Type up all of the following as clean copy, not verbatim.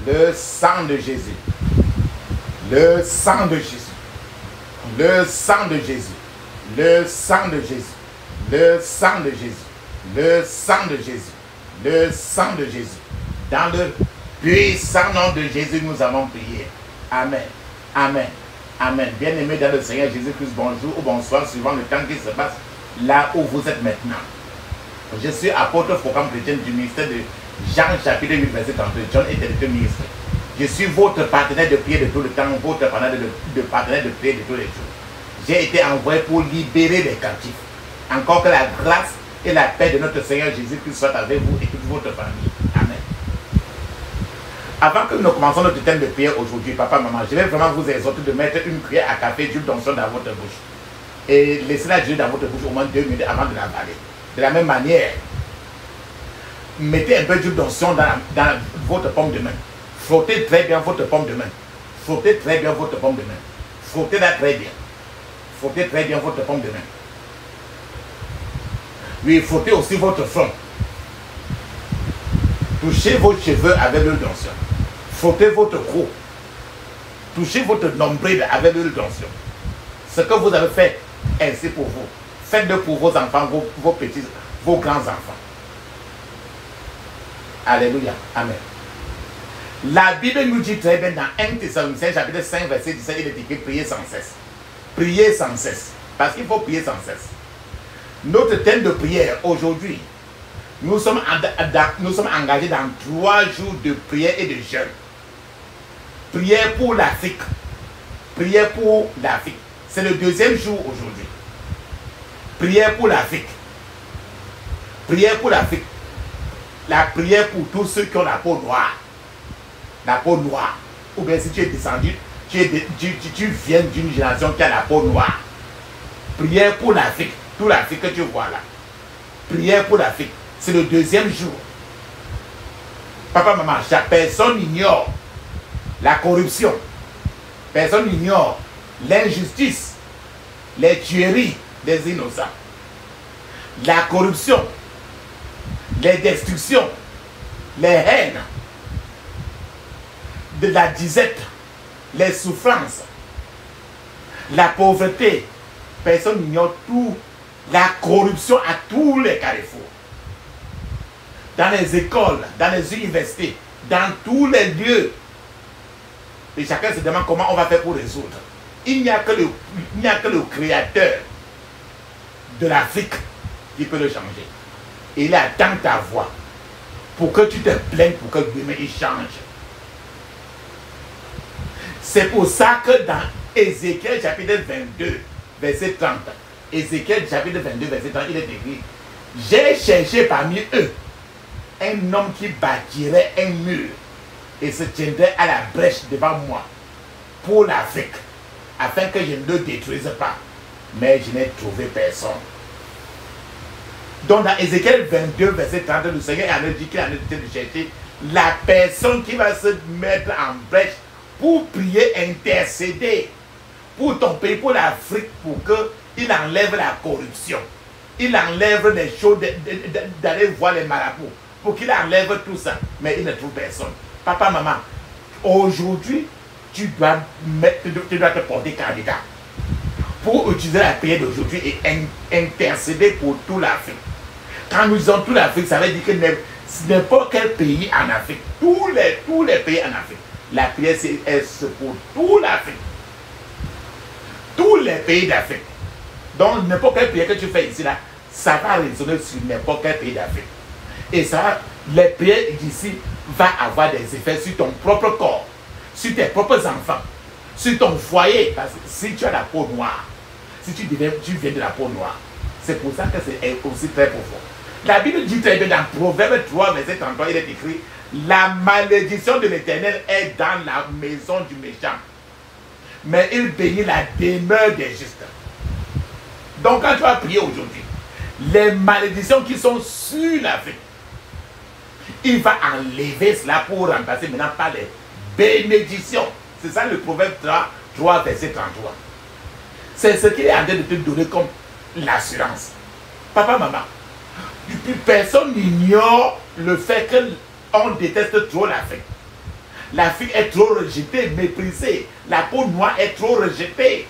Le sang de Jésus. Le sang de Jésus. Le sang de Jésus. Le sang de Jésus. Le sang de Jésus. Le sang de Jésus. Le sang de Jésus. Dans le puissant nom de Jésus, nous avons prié. Amen. Amen. Amen. Bien-aimés dans le Seigneur Jésus-Christ, bonjour ou bonsoir, suivant le temps qui se passe là où vous êtes maintenant. Je suis apôtre Forum chrétien du ministère de Jean, chapitre 8, verset 32. John était le ministre. Je suis votre partenaire de prière de tout le temps, votre partenaire de prière de tous les jours. J'ai été envoyé pour libérer les captifs. Encore que la grâce et la paix de notre Seigneur Jésus-Christ soient avec vous et toute votre famille. Amen. Avant que nous commençons notre thème de prière aujourd'hui, papa, maman, je vais vraiment vous exhorter de mettre une cuillère à café d'huile d'onction dans votre bouche. Et laissez-la durer dans votre bouche au moins 2 minutes avant de l'avaler. De la même manière, mettez un peu d'huile d'onction dans votre paume de main. Frottez très bien votre paume de main. Frottez très bien votre paume de main. Frottez-la très bien. Frottez très bien votre paume de main. Oui, frottez aussi votre front. Touchez vos cheveux avec l'huile d'onction. Frottez votre cou. Touchez votre nombril avec l'huile d'onction. Ce que vous avez fait, ainsi pour vous. Faites-le pour vos enfants, vos petits, vos grands-enfants. Alléluia. Amen. La Bible nous dit très bien dans 1 Thessaloniciens chapitre 5 verset 17, il est écrit priez sans cesse. Priez sans cesse. Parce qu'il faut prier sans cesse. Notre thème de prière aujourd'hui, nous sommes engagés dans 3 jours de prière et de jeûne. Prière pour l'Afrique. Prière pour l'Afrique. C'est le 2e jour aujourd'hui. Prière pour l'Afrique. Prière pour l'Afrique. La prière pour tous ceux qui ont la peau noire. La peau noire. Ou bien si tu es descendu, tu viens d'une génération qui a la peau noire. Prière pour l'Afrique. Toute l'Afrique que tu vois là. Prière pour l'Afrique. C'est le 2e jour. Papa, maman, chaque personne ignore la corruption. Personne ignore l'injustice, les tueries des innocents. La corruption, les destructions, les haines, de la disette, les souffrances, la pauvreté. Personne n'ignore tout, la corruption à tous les carrefours. Dans les écoles, dans les universités, dans tous les lieux. Et chacun se demande comment on va faire pour résoudre. Il n'y a que le créateur de l'Afrique qui peut le changer. Et il attend ta voix pour que tu te plaignes, pour que demain il change. C'est pour ça que dans Ézéchiel chapitre 22, verset 30, Ézéchiel chapitre 22, verset 30, il est écrit, j'ai cherché parmi eux un homme qui bâtirait un mur et se tiendrait à la brèche devant moi pour l'Afrique, afin que je ne le détruise pas. Mais je n'ai trouvé personne. Donc dans Ézéchiel 22, verset 30, le Seigneur a dit qu'il a nécessité de chercher la personne qui va se mettre en brèche pour prier, intercéder pour ton pays, pour l'Afrique, pour qu'il enlève la corruption. Il enlève les choses d'aller voir les marabouts, pour qu'il enlève tout ça. Mais il ne trouve personne. Papa, maman, aujourd'hui, tu dois te porter candidat pour utiliser la prière d'aujourd'hui et intercéder pour toute l'Afrique. Quand nous disons toute l'Afrique, ça veut dire que n'importe quel pays en Afrique, tous les pays en Afrique, la prière c'est pour toute l'Afrique. Tous les pays d'Afrique. Donc n'importe quel pays que tu fais ici, là, ça va résonner sur n'importe quel pays d'Afrique. Et ça, les prières d'ici vont avoir des effets sur ton propre corps, sur tes propres enfants, sur ton foyer. Parce que si tu as la peau noire, si tu viens de la peau noire, c'est pour ça que c'est aussi très profond. La Bible dit très bien dans Proverbe 3, verset 33, il est écrit, la malédiction de l'Éternel est dans la maison du méchant, mais il bénit la demeure des justes. Donc quand tu vas prier aujourd'hui, les malédictions qui sont sur l'Afrique, il va enlever cela pour remplacer maintenant par les bénédictions. C'est ça le Proverbe 3, verset 33. C'est ce qu'il est en train de te donner comme l'assurance. Papa, maman, personne n'ignore le fait qu'on déteste trop l'Afrique. L'Afrique est trop rejetée, méprisée. La peau noire est trop rejetée.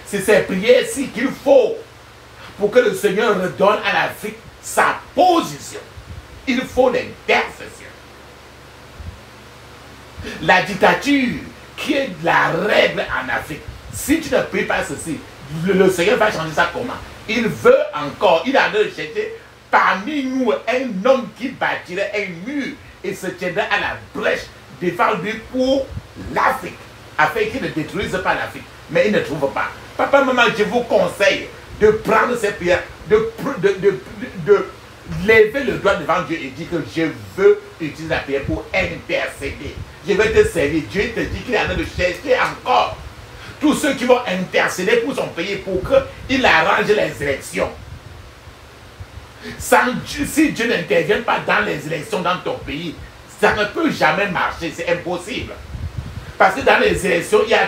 C'est ces prières-ci qu'il faut pour que le Seigneur redonne à l'Afrique sa position. Il faut l'intercession. La dictature qui est la règle en Afrique. Si tu ne pries pas ceci, le Seigneur va changer ça comment? Il veut encore, il a rejeté parmi nous un homme qui bâtirait un mur et se tiendrait à la brèche devant lui pour l'Afrique, afin qu'il ne détruise pas l'Afrique. Mais il ne trouve pas. Papa, maman, je vous conseille de prendre ces prières, de lever le doigt devant Dieu et dire que je veux utiliser la prière pour intercéder. Je vais te servir. Dieu te dit qu'il est en train de chercher encore tous ceux qui vont intercéder pour son pays pour qu'il arrange les élections. Si Dieu n'intervient pas dans les élections dans ton pays, ça ne peut jamais marcher, c'est impossible. Parce que dans les élections, il y a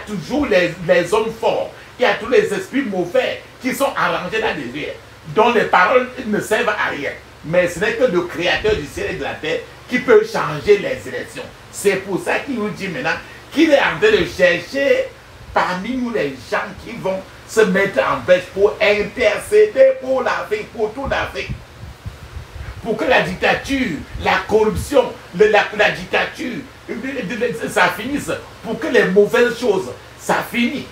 toujours les hommes forts, il y a tous les esprits mauvais qui sont arrangés dans les lieux, dont les paroles ne servent à rien. Mais ce n'est que le Créateur du ciel et de la terre qui peut changer les élections. C'est pour ça qu'il nous dit maintenant qu'il est en train de chercher parmi nous les gens qui vont se mettre en brèche pour intercéder pour l'Afrique, pour toute l'Afrique. Pour que la dictature, la corruption, la dictature, ça finisse. Pour que les mauvaises choses, ça finisse.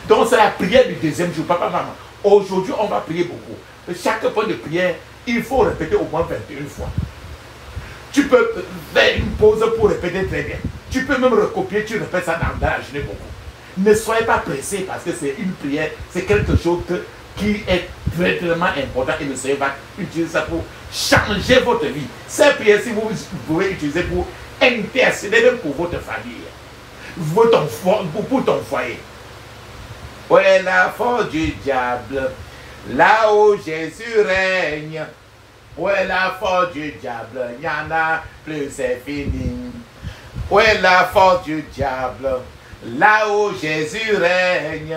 Donc c'est la prière du deuxième jour. Papa, maman, aujourd'hui on va prier beaucoup. Chaque point de prière, il faut répéter au moins 21 fois. Tu peux faire une pause pour répéter très bien. Tu peux même recopier, tu répètes ça dans la journée beaucoup. Ne soyez pas pressés parce que c'est une prière, c'est quelque chose qui est très important et le Seigneur va utiliser ça pour changer votre vie. Ces prières, si vous pouvez utiliser pour intercéder même pour votre famille, pour ton foyer. Où est la force du diable? Là où Jésus règne. Où est la force du diable? Il n'y en a plus, c'est fini. Où est la force du diable? Là où Jésus règne.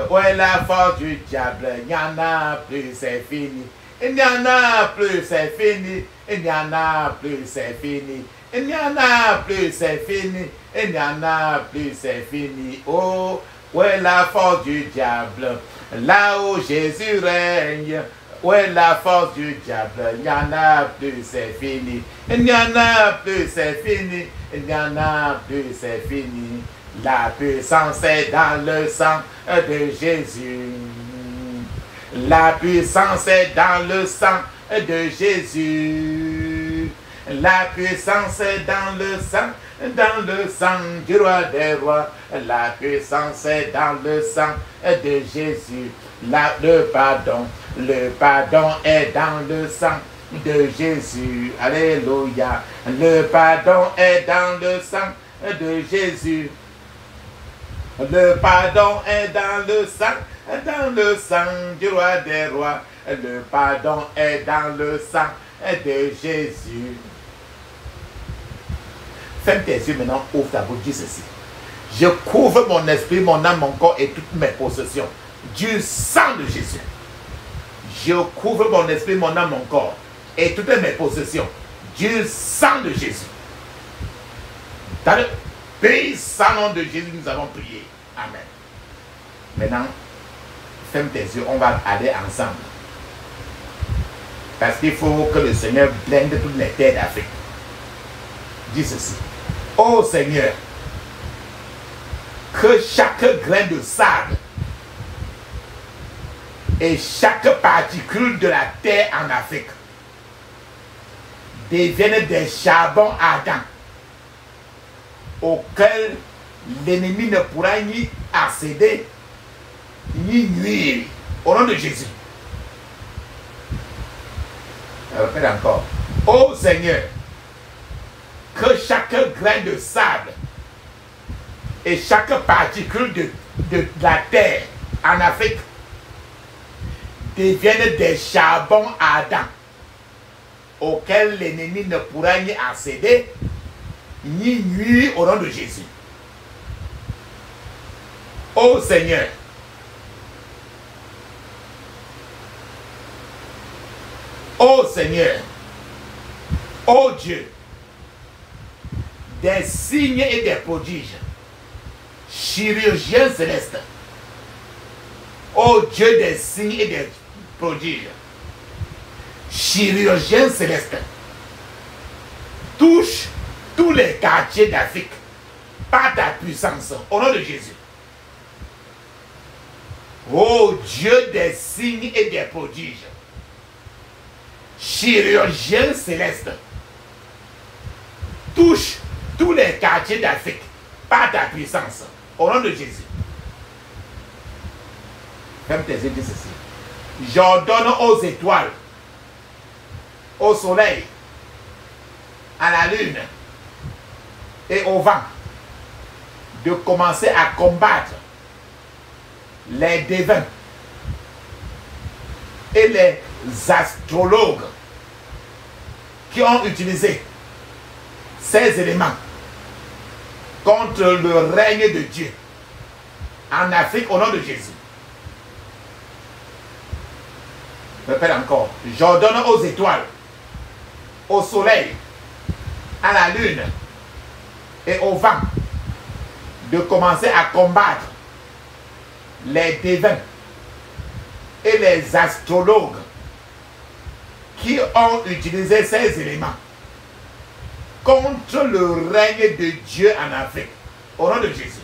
Où est la force du diable? Il n'y en a plus, c'est fini. Il n'y en a plus, c'est fini. Il n'y en a plus, c'est fini. Il n'y en a plus, c'est fini. Il n'y en a plus, c'est fini. Oh, où est la force du diable? Là où Jésus règne. Où est la force du diable? Il n'y en a plus, c'est fini. Il n'y en a plus, c'est fini. Il n'y en a plus, c'est fini. La puissance est dans le sang de Jésus. La puissance est dans le sang de Jésus. La puissance est dans le sang du roi des rois. La puissance est dans le sang de Jésus. Le pardon est dans le sang de Jésus. Alléluia. Le pardon est dans le sang de Jésus. Le pardon est dans le sang du roi des rois. Le pardon est dans le sang de Jésus. Ferme tes yeux maintenant, ouvre ta bouche, dis ceci. Je couvre mon esprit, mon âme, mon corps et toutes mes possessions du sang de Jésus. Je couvre mon esprit, mon âme, mon corps et toutes mes possessions du sang de Jésus. Dans le puissant nom de Jésus, nous avons prié. Amen. Maintenant, ferme tes yeux, on va aller ensemble. Parce qu'il faut que le Seigneur blende toutes les terres d'Afrique. Dis ceci. Ô Seigneur, que chaque grain de sable et chaque particule de la terre en Afrique deviennent des charbons ardents auxquels l'ennemi ne pourra ni accéder ni nuire. Au nom de Jésus. Je répète encore. Ô Seigneur, que chaque grain de sable et chaque particule de la terre en Afrique deviennent des charbons ardents auxquels l'ennemi ne pourra ni accéder ni nuire au nom de Jésus. Ô Seigneur, ô Seigneur, Ô Dieu, des signes et des prodiges, chirurgien céleste, ô Dieu des signes et des prodiges, chirurgien céleste, touche tous les quartiers d'Afrique par ta puissance, au nom de Jésus. Ô Dieu des signes et des prodiges, chirurgien céleste, touche tous les quartiers d'Afrique par ta puissance, au nom de Jésus. Ferme tes yeux, dis ceci. J'ordonne aux étoiles, au soleil, à la lune et au vent de commencer à combattre les devins et les astrologues qui ont utilisé ces éléments contre le règne de Dieu en Afrique au nom de Jésus. Je répète encore. J'ordonne aux étoiles, au soleil, à la lune et au vent de commencer à combattre les devins et les astrologues qui ont utilisé ces éléments contre le règne de Dieu en Afrique, au nom de Jésus.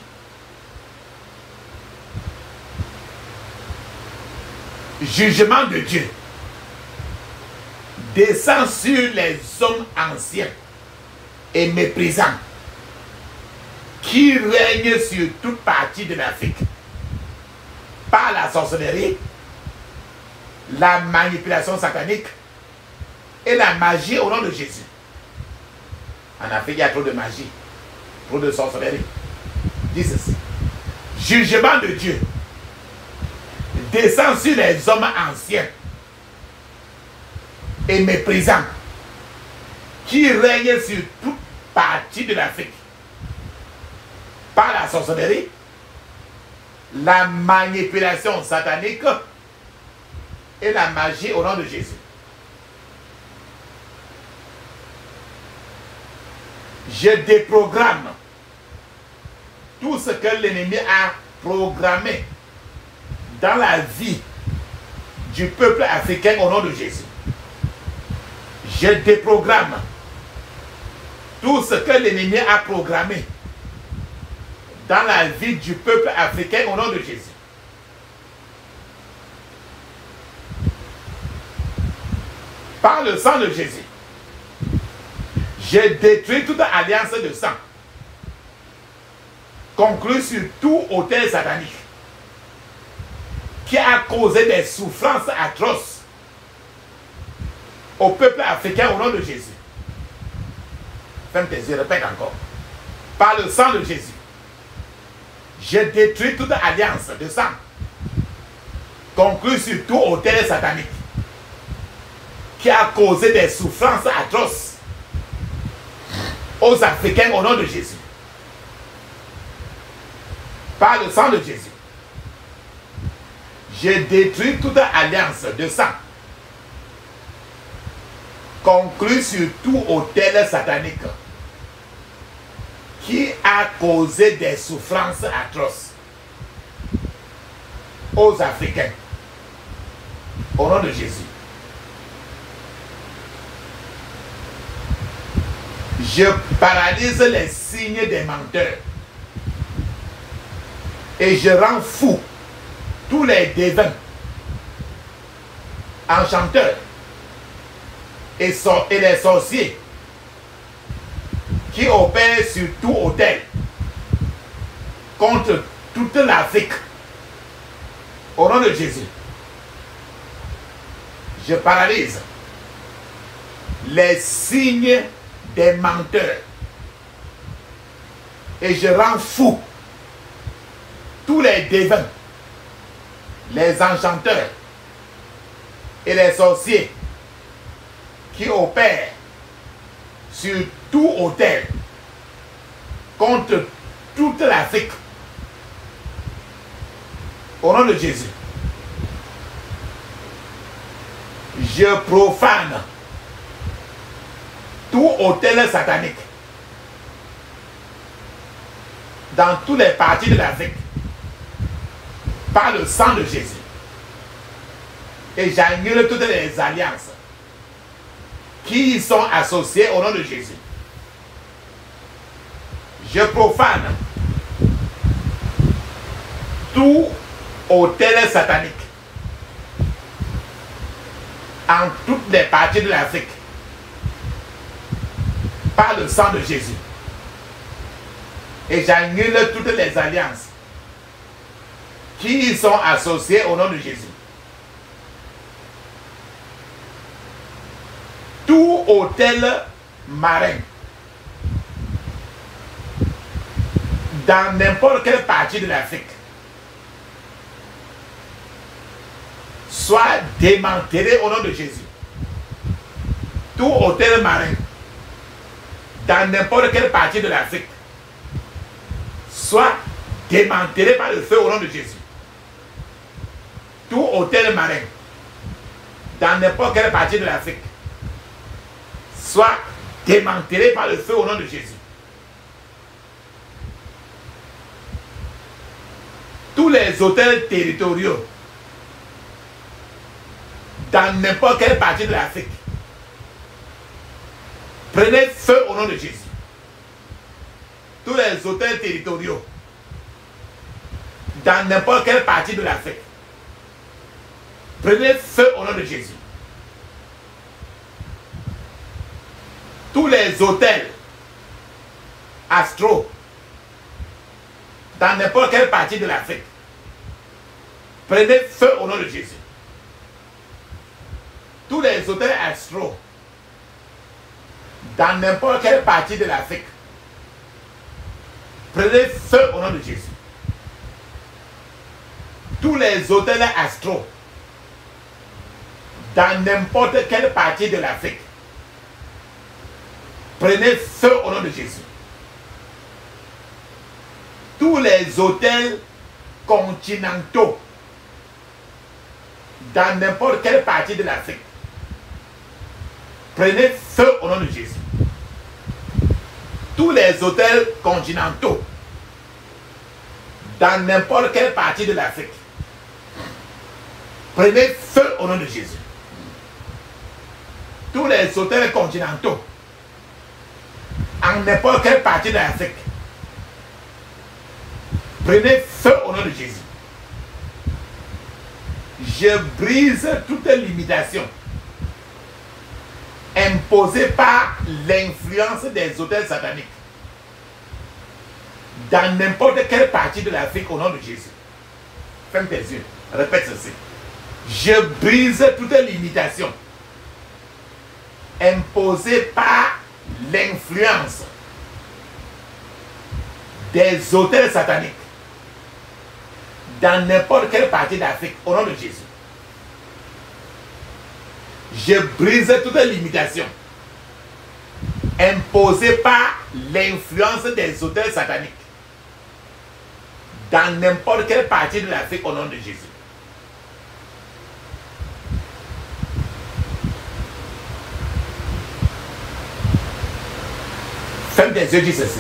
Jugement de Dieu descend sur les hommes anciens et méprisants qui règnent sur toute partie de l'Afrique par la sorcellerie, la manipulation satanique et la magie au nom de Jésus. En Afrique, il y a trop de magie, trop de sorcellerie. Dis ceci. Jugement de Dieu descend sur les hommes anciens et méprisants qui règnent sur toute partie de l'Afrique par la sorcellerie, la manipulation satanique et la magie au nom de Jésus. Je déprogramme tout ce que l'ennemi a programmé dans la vie du peuple africain au nom de Jésus. Je déprogramme tout ce que l'ennemi a programmé dans la vie du peuple africain au nom de Jésus. Par le sang de Jésus, je détruis toute alliance de sang conclue sur tout autel satanique qui a causé des souffrances atroces au peuple africain au nom de Jésus. Ferme tes yeux, répète encore. Par le sang de Jésus, je détruis toute alliance de sang conclue sur tout autel satanique qui a causé des souffrances atroces aux Africains au nom de Jésus. Par le sang de Jésus, je détruis toute alliance de sang conclue sur tout autel satanique qui a causé des souffrances atroces aux Africains au nom de Jésus. Je paralyse les signes des menteurs et je rends fou tous les devins, enchanteurs et les sorciers qui opèrent sur tout autel contre toute l'Afrique au nom de Jésus. Je paralyse les signes des menteurs et je rends fou tous les devins, les enchanteurs et les sorciers qui opèrent sur tout autel contre toute l'Afrique au nom de Jésus. Je profane tout autel satanique dans toutes les parties de l'Afrique par le sang de Jésus. Et j'annule toutes les alliances qui y sont associées au nom de Jésus. Je profane tout autel satanique en toutes les parties de l'Afrique par le sang de Jésus. Et j'annule toutes les alliances qui y sont associées au nom de Jésus. Tout autel marin dans n'importe quelle partie de l'Afrique soit démantelé au nom de Jésus. Tout autel marin dans n'importe quelle partie de l'Afrique soit démantelé par le feu au nom de Jésus. Tout autel marin dans n'importe quelle partie de l'Afrique soit démantelé par le feu au nom de Jésus. Tous les hôtels territoriaux dans n'importe quelle partie de l'Afrique, prenez feu au nom de Jésus. Tous les hôtels territoriaux dans n'importe quelle partie de l'Afrique, prenez feu au nom de Jésus. Tous les hôtels astro dans n'importe quelle partie de l'Afrique, prenez feu au nom de Jésus. Tous les hôtels astro dans n'importe quelle partie de l'Afrique, prenez feu au nom de Jésus. Tous les hôtels astro dans n'importe quelle partie de l'Afrique, prenez feu au nom de Jésus. Tous les hôtels continentaux dans n'importe quelle partie de l'Afrique, prenez feu au nom de Jésus. Tous les hôtels continentaux dans n'importe quelle partie de l'Afrique, prenez feu au nom de Jésus. Tous les hôtels continentaux en n'importe quelle partie de l'Afrique, prenez feu au nom de Jésus. Je brise toute limitation imposée par l'influence des hôtels sataniques dans n'importe quelle partie de l'Afrique au nom de Jésus. Ferme tes yeux, répète ceci. Je brise toute limitation imposée par l'influence des hôtels sataniques dans n'importe quelle partie d'Afrique au nom de Jésus. Je brise toute limitation imposée par l'influence des hôtels sataniques dans n'importe quelle partie de l'Afrique au nom de Jésus. Ferme tes yeux, dis ceci.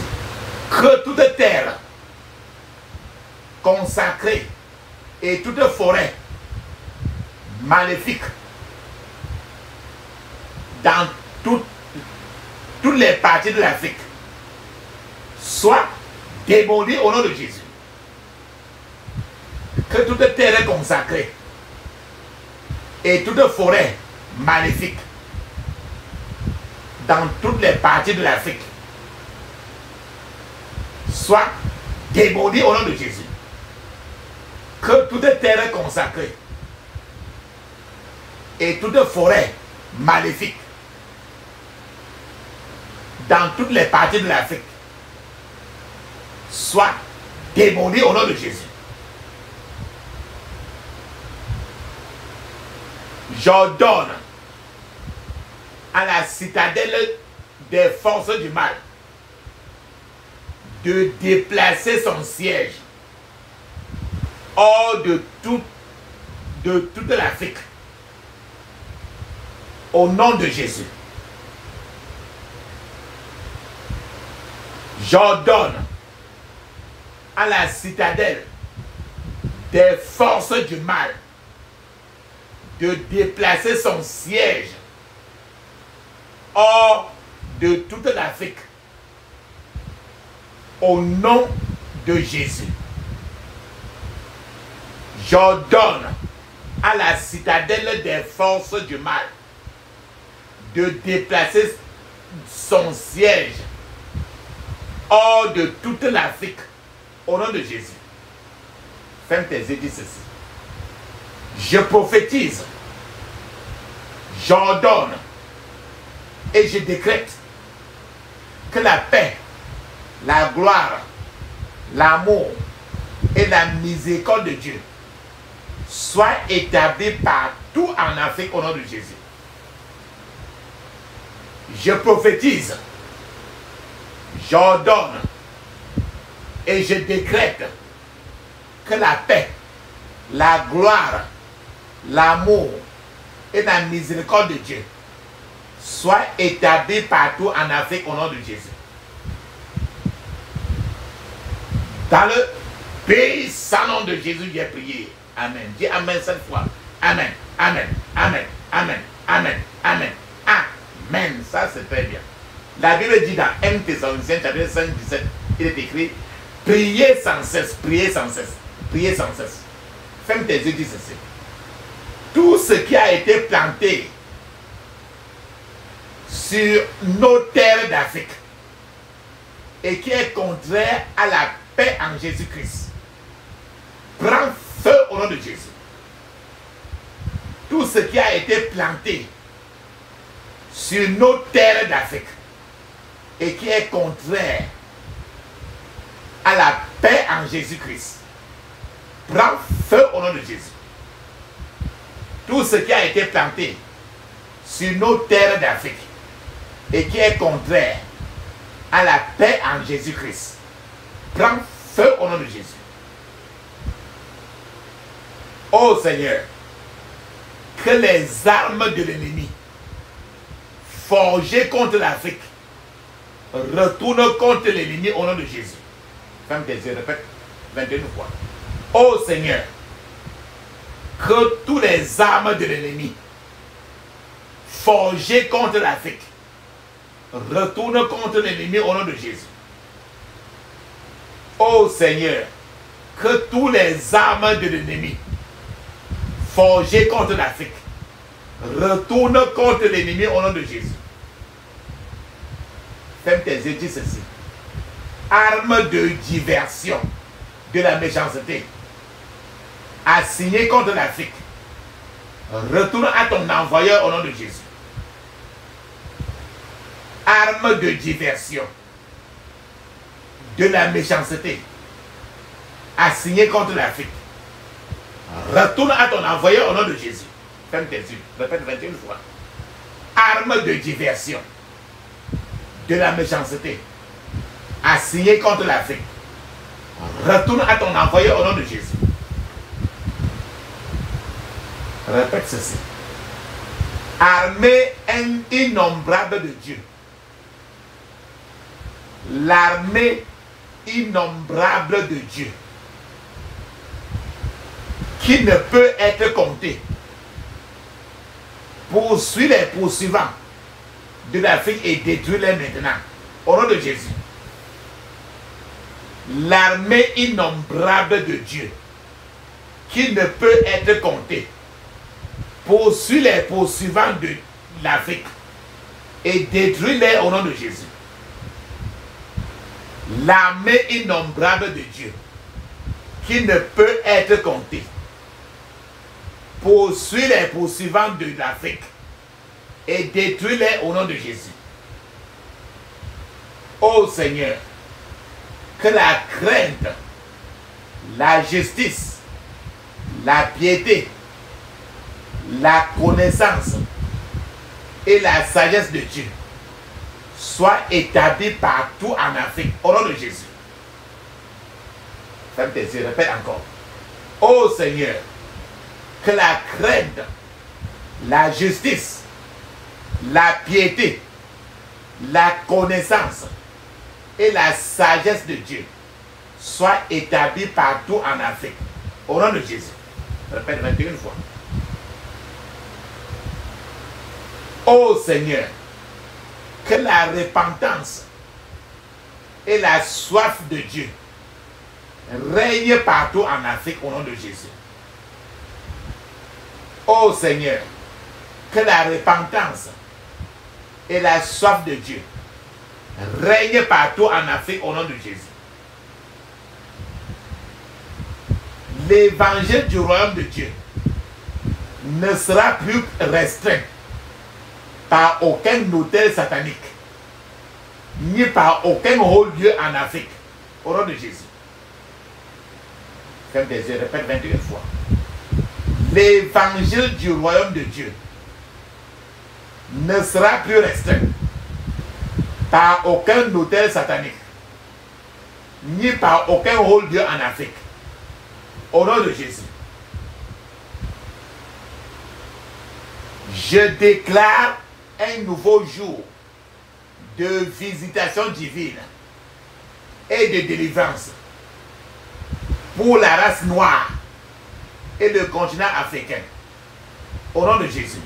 Que toute terre consacrée et toute forêt maléfique dans toutes les parties de l'Afrique soit démolie au nom de Jésus. Que toute terre consacrée et toute forêt maléfique dans toutes les parties de l'Afrique soit démolie au nom de Jésus. Que toute terre consacrée et toute forêt maléfique dans toutes les parties de l'Afrique soit démolie au nom de Jésus. J'ordonne à la citadelle des forces du mal de déplacer son siège hors de toute l'Afrique au nom de Jésus. J'ordonne à la citadelle des forces du mal de déplacer son siège hors de toute l'Afrique au nom de Jésus. J'ordonne à la citadelle des forces du mal de déplacer son siège hors de toute l'Afrique au nom de Jésus. Ferme tes yeux, dis ceci. Je prophétise, j'ordonne et je décrète que la paix, la gloire, l'amour et la miséricorde de Dieu soient établis partout en Afrique au nom de Jésus. Je prophétise, j'ordonne et je décrète que la paix, la gloire, l'amour et la miséricorde de Dieu soient établis partout en Afrique au nom de Jésus. Dans le puissant nom de Jésus, j'ai prié. Amen. Dis Amen cette fois. Amen. Amen. Amen. Amen. Amen. Amen. Amen. Ça c'est très bien. La Bible dit dans 1 Thessaloniciens chapitre 5, 17, il est écrit, priez sans cesse, priez sans cesse, priez sans cesse. Ferme tes yeux, dis ceci. Tout ce qui a été planté sur nos terres d'Afrique et qui est contraire à la paix en Jésus-Christ, prend feu au nom de Jésus. Tout ce qui a été planté sur nos terres d'Afrique et qui est contraire à la paix en Jésus-Christ, prend feu au nom de Jésus. Tout ce qui a été planté sur nos terres d'Afrique et qui est contraire à la paix en Jésus-Christ, prend feu au nom de Jésus. Ô Seigneur, que les armes de l'ennemi forgées contre l'Afrique retournent contre l'ennemi au nom de Jésus. Ferme tes yeux, répète 21 fois. Ô Seigneur, que tous les armes de l'ennemi forgées contre l'Afrique retournent contre l'ennemi au nom de Jésus. Ô Seigneur, que tous les armes de l'ennemi forgées contre l'Afrique retournent contre l'ennemi au nom de Jésus. Ferme tes yeux, dis ceci. Armes de diversion de la méchanceté assignée contre l'Afrique, retourne à ton envoyeur au nom de Jésus. Armes de diversion de la méchanceté assignée contre l'Afrique, retourne à ton envoyeur au nom de Jésus. Ferme tes yeux, répète 21 fois. Armes de diversion de la méchanceté assignée contre l'Afrique, retourne à ton envoyeur au nom de Jésus. Répète ceci. Armée innombrable de Dieu. L'armée innombrable de Dieu qui ne peut être comptée poursuit les poursuivants de l'Afrique et détruit-les maintenant au nom de Jésus. L'armée innombrable de Dieu qui ne peut être comptée poursuit les poursuivants de l'Afrique et détruit-les au nom de Jésus. L'armée innombrable de Dieu qui ne peut être comptée poursuit les poursuivants de l'Afrique et détruit-les au nom de Jésus. Ô Seigneur, que la crainte, la justice, la piété, la connaissance et la sagesse de Dieu soient établies partout en Afrique au nom de Jésus. Ferme tes yeux, répète encore. Ô Seigneur, que la crainte, la justice, la piété, la connaissance et la sagesse de Dieu soient établies partout en Afrique. Au nom de Jésus. Je répète 21 fois. Ô Seigneur, que la repentance et la soif de Dieu règnent partout en Afrique au nom de Jésus. Ô Seigneur, que la repentance et la soif de Dieu règnent partout en Afrique au nom de Jésus. L'évangile du royaume de Dieu ne sera plus restreint par aucun autel satanique, ni par aucun haut lieu en Afrique, au nom de Jésus. Ferme tes yeux, répète 21 fois. L'évangile du royaume de Dieu ne sera plus restreint par aucun autel satanique, ni par aucun haut lieu en Afrique, au nom de Jésus. Je déclare un nouveau jour de visitation divine et de délivrance pour la race noire et le continent africain, au nom de Jésus.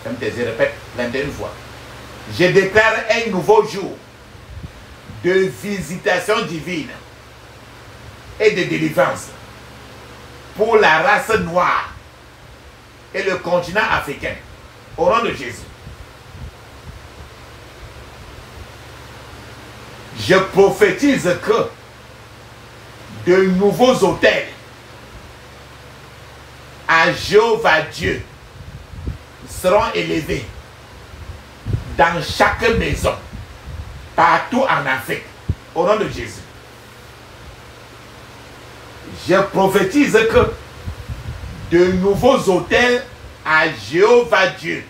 Comme tes yeux, répète 21 fois. Je déclare un nouveau jour de visitation divine et de délivrance pour la race noire et le continent africain, au nom de Jésus. Je prophétise que de nouveaux autels à Jéhovah Dieu seront élevés dans chaque maison, partout en Afrique, au nom de Jésus. Je prophétise que de nouveaux autels à Jéhovah Dieu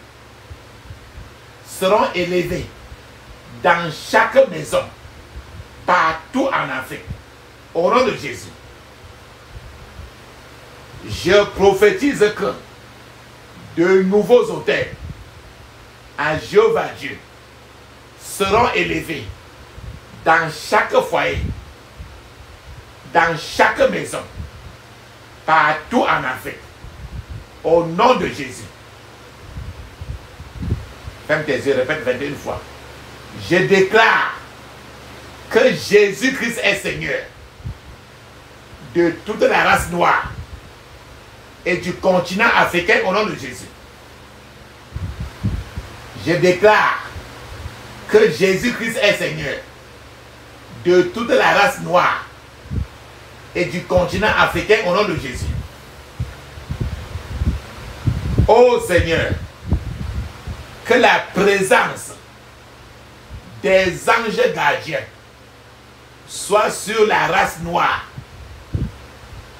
seront élevés dans chaque maison, partout en Afrique, au nom de Jésus. Je prophétise que de nouveaux autels à Jéhovah Dieu seront élevés dans chaque foyer, dans chaque maison, partout en Afrique, au nom de Jésus. Ferme tes yeux, répète 21 fois. Je déclare que Jésus-Christ est Seigneur de toute la race noire et du continent africain au nom de Jésus. Je déclare que Jésus-Christ est Seigneur de toute la race noire et du continent africain au nom de Jésus. Ô Seigneur, que la présence des anges gardiens soit sur la race noire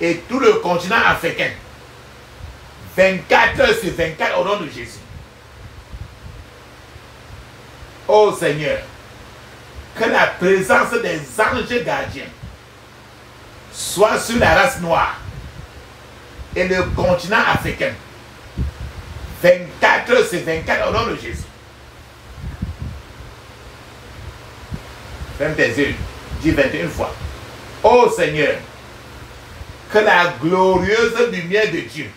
et tout le continent africain 24 heures sur 24 au nom de Jésus. Ô Seigneur, que la présence des anges gardiens soit sur la race noire et le continent africain 24 heures sur 24 au nom de Jésus. Ferme tes yeux, dis 21 fois. Ô Seigneur, que la glorieuse lumière de Dieu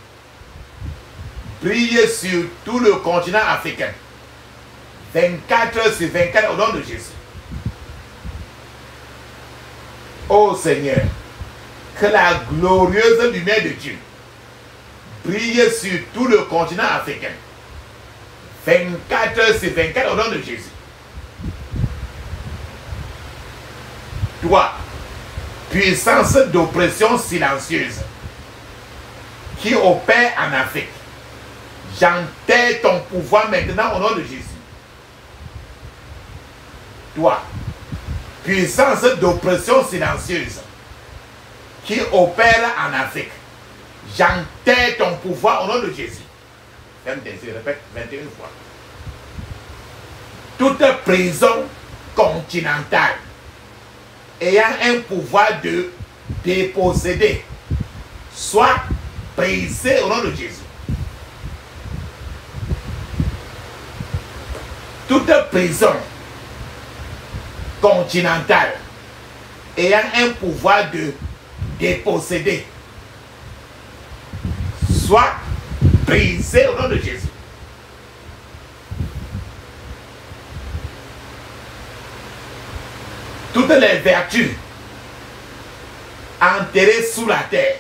brille sur tout le continent africain 24 heures sur 24 au nom de Jésus. Ô Seigneur, que la glorieuse lumière de Dieu brille sur tout le continent africain 24 heures sur 24 au nom de Jésus. Toi, puissance d'oppression silencieuse qui opère en Afrique, j'enterre ton pouvoir maintenant au nom de Jésus. Toi, puissance d'oppression silencieuse qui opère en Afrique, j'enterre ton pouvoir au nom de Jésus. Ferme tes yeux, répète 21 fois. Toute prison continentale ayant un pouvoir de déposséder soit brisée au nom de Jésus. Toute prison continentale ayant un pouvoir de déposséder soit brisé au nom de Jésus. Toutes les vertus enterrées sous la terre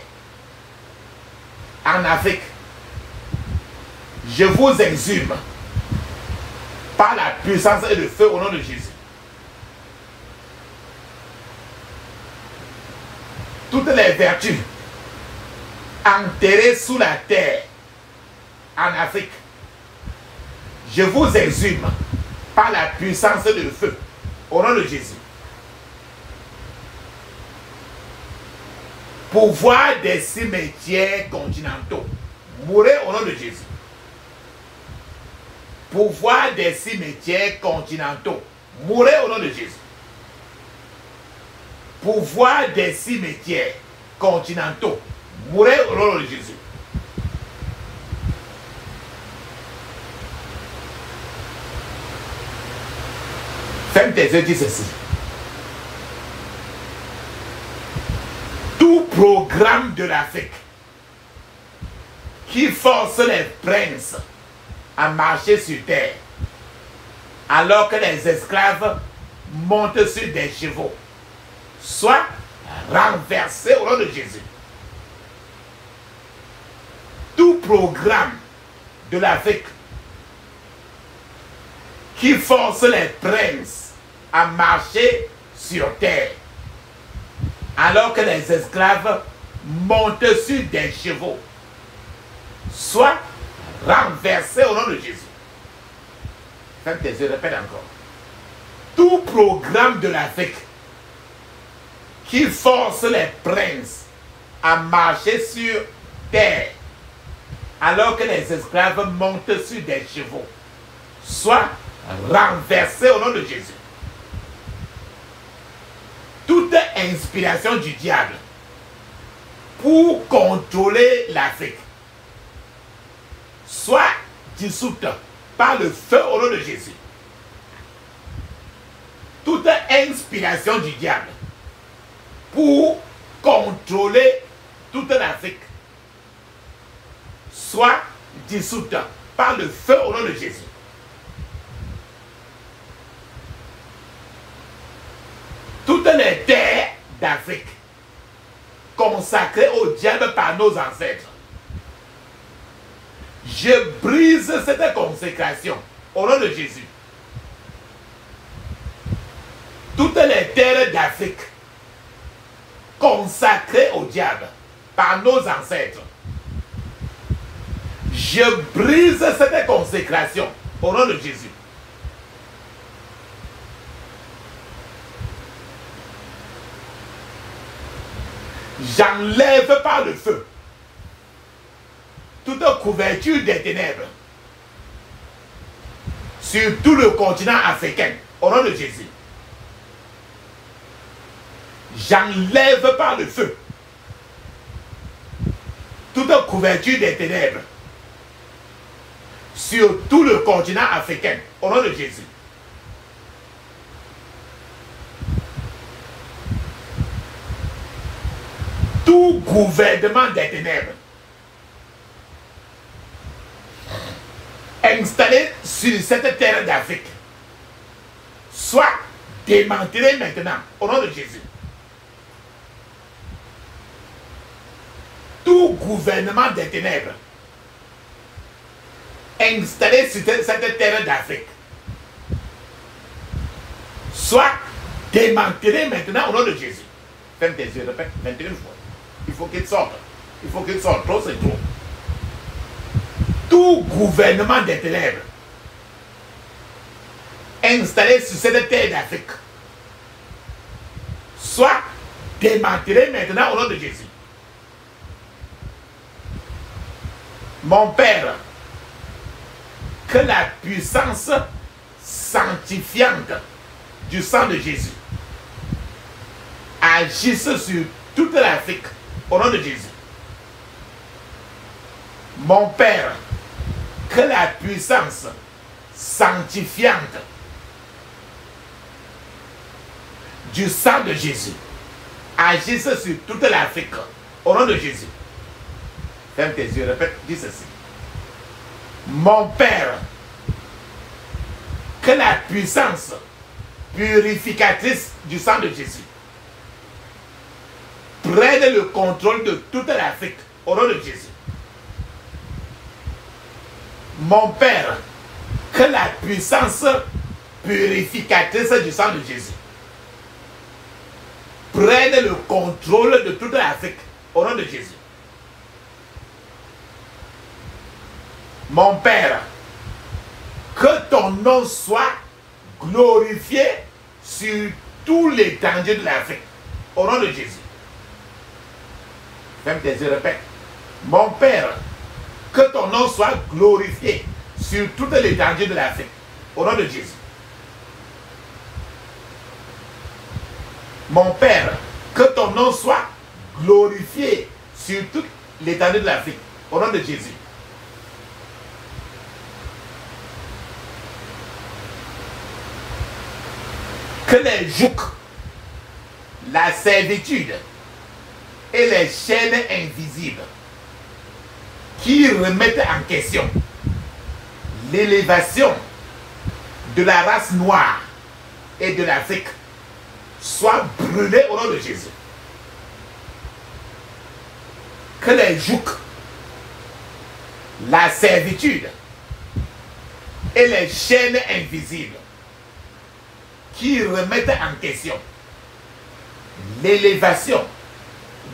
en Afrique, je vous exhume par la puissance et le feu au nom de Jésus. Toutes les vertus enterrées sous la terre en Afrique, je vous exhume par la puissance et le feu au nom de Jésus. Pouvoir des cimetières continentaux, mourez au nom de Jésus. Pouvoir des cimetières continentaux, mourez au nom de Jésus. Pouvoir des cimetières continentaux, mourez au nom de Jésus. Ferme tes yeux, dis ceci. Tout programme de l'Afrique qui force les princes à marcher sur terre alors que les esclaves montent sur des chevaux soit renversé au nom de Jésus. Tout programme de l'Afrique qui force les princes à marcher sur terre alors que les esclaves montent sur des chevaux soit renversé au nom de Jésus. Ferme tes yeux, répète encore. Tout programme de l'Afrique qui force les princes à marcher sur terre alors que les esclaves montent sur des chevaux soit renversé au nom de Jésus. Toute inspiration du diable pour contrôler l'Afrique soit dissoute par le feu au nom de Jésus. Toute inspiration du diable pour contrôler toute l'Afrique soit dissoute par le feu au nom de Jésus. Toutes les terres d'Afrique consacrées au diable par nos ancêtres, je brise cette consécration au nom de Jésus. Toutes les terres d'Afrique consacrées au diable par nos ancêtres, je brise cette consécration au nom de Jésus. J'enlève par le feu toute couverture des ténèbres sur tout le continent africain au nom de Jésus. J'enlève par le feu toute couverture des ténèbres sur tout le continent africain au nom de Jésus. Tout gouvernement des ténèbres installé sur cette terre d'Afrique soit démantelé maintenant au nom de Jésus. Tout gouvernement des ténèbres installé sur cette terre d'Afrique soit démantelé maintenant au nom de Jésus. Ferme tes yeux, répète 21 fois. Il faut qu'il sorte. Il faut qu'il sorte. Trop, c'est trop. Tout gouvernement des ténèbres installé sur cette terre d'Afrique soit démantelé maintenant au nom de Jésus. Mon Père, que la puissance sanctifiante du sang de Jésus agisse sur toute l'Afrique au nom de Jésus. Mon Père, que la puissance sanctifiante du sang de Jésus agisse sur toute l'Afrique. Au nom de Jésus. Ferme tes yeux, répète, dis ceci. Mon Père, que la puissance purificatrice du sang de Jésus prenne le contrôle de toute l'Afrique. Au nom de Jésus. Mon Père, que la puissance purificatrice du sang de Jésus prenne le contrôle de toute l'Afrique. Au nom de Jésus. Mon Père, que ton nom soit glorifié sur tous les dangers de l'Afrique. Au nom de Jésus. Ferme tes yeux, répète. Mon Père, que ton nom soit glorifié sur toutes les dangers de l'Afrique. Au nom de Jésus. Mon Père, que ton nom soit glorifié sur toutes les dangers de l'Afrique. Au nom de Jésus. Que les jougs, la servitude et les chaînes invisibles qui remettent en question l'élévation de la race noire et de l'Afrique soient brûlés au nom de Jésus. Que les jougs, la servitude et les chaînes invisibles qui remettent en question l'élévation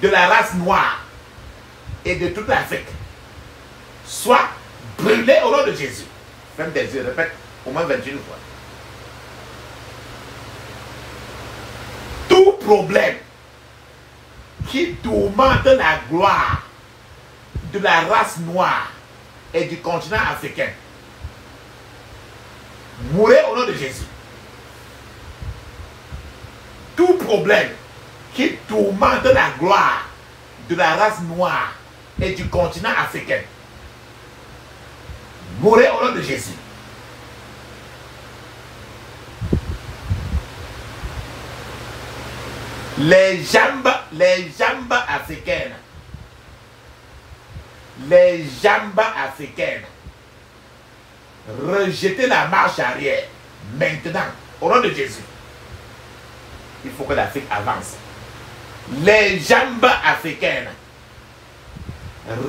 de la race noire et de toute l'Afrique soient brûlés au nom de Jésus. Ferme tes yeux, répète au moins 21 fois. Tout problème qui tourmente la gloire de la race noire et du continent africain, mourrez au nom de Jésus. Tout problème qui tourmente la gloire de la race noire et du continent africain, mourrez au nom de Jésus. Les jambes africaines, rejetez la marche arrière maintenant au nom de Jésus. Il faut que l'Afrique avance. Les jambes africaines,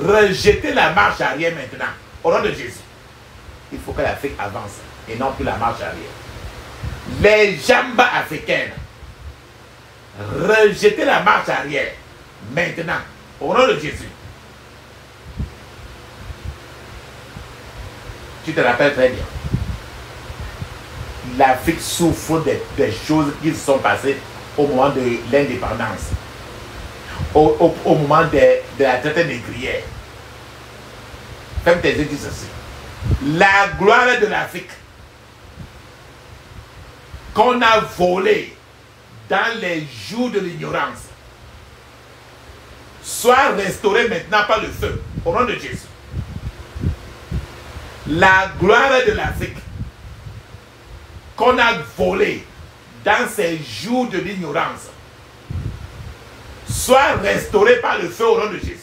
rejetez la marche arrière maintenant au nom de Jésus. Il faut que l'Afrique avance et non plus la marche arrière. Les jambes africaines, rejetez la marche arrière maintenant au nom de Jésus. Tu te rappelles très bien. L'Afrique souffre des choses qui se sont passées au moment de l'indépendance, au moment de la traite négrière. Ferme tes yeux, dis ceci. La gloire de l'Afrique qu'on a volée dans les jours de l'ignorance soit restaurée maintenant par le feu au nom de Jésus. La gloire de l'Afrique qu'on a volée dans ces jours de l'ignorance soit restaurée par le feu au nom de Jésus.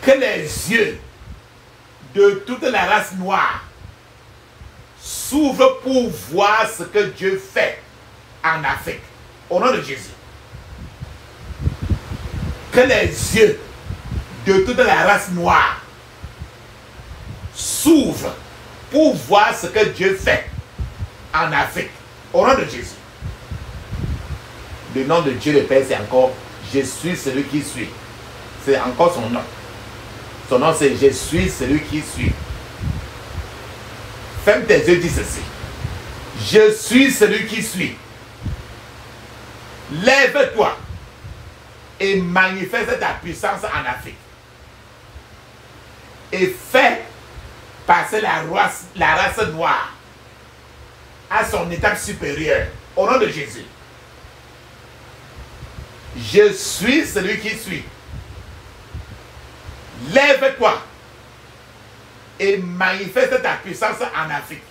Que les yeux de toute la race noire s'ouvrent pour voir ce que Dieu fait en Afrique au nom de Jésus. Que les yeux de toute la race noire s'ouvrent pour voir ce que Dieu fait en Afrique au nom de Jésus. Le nom de Dieu le Père, c'est encore je suis celui qui suis. C'est encore son nom. Son nom, c'est je suis celui qui suis. Ferme tes yeux, dis ceci. Je suis celui qui suis. Lève-toi et manifeste ta puissance en Afrique. Et fais passer la race noire à son étape supérieure au nom de Jésus. Je suis celui qui suis. Lève-toi et manifeste ta puissance en Afrique.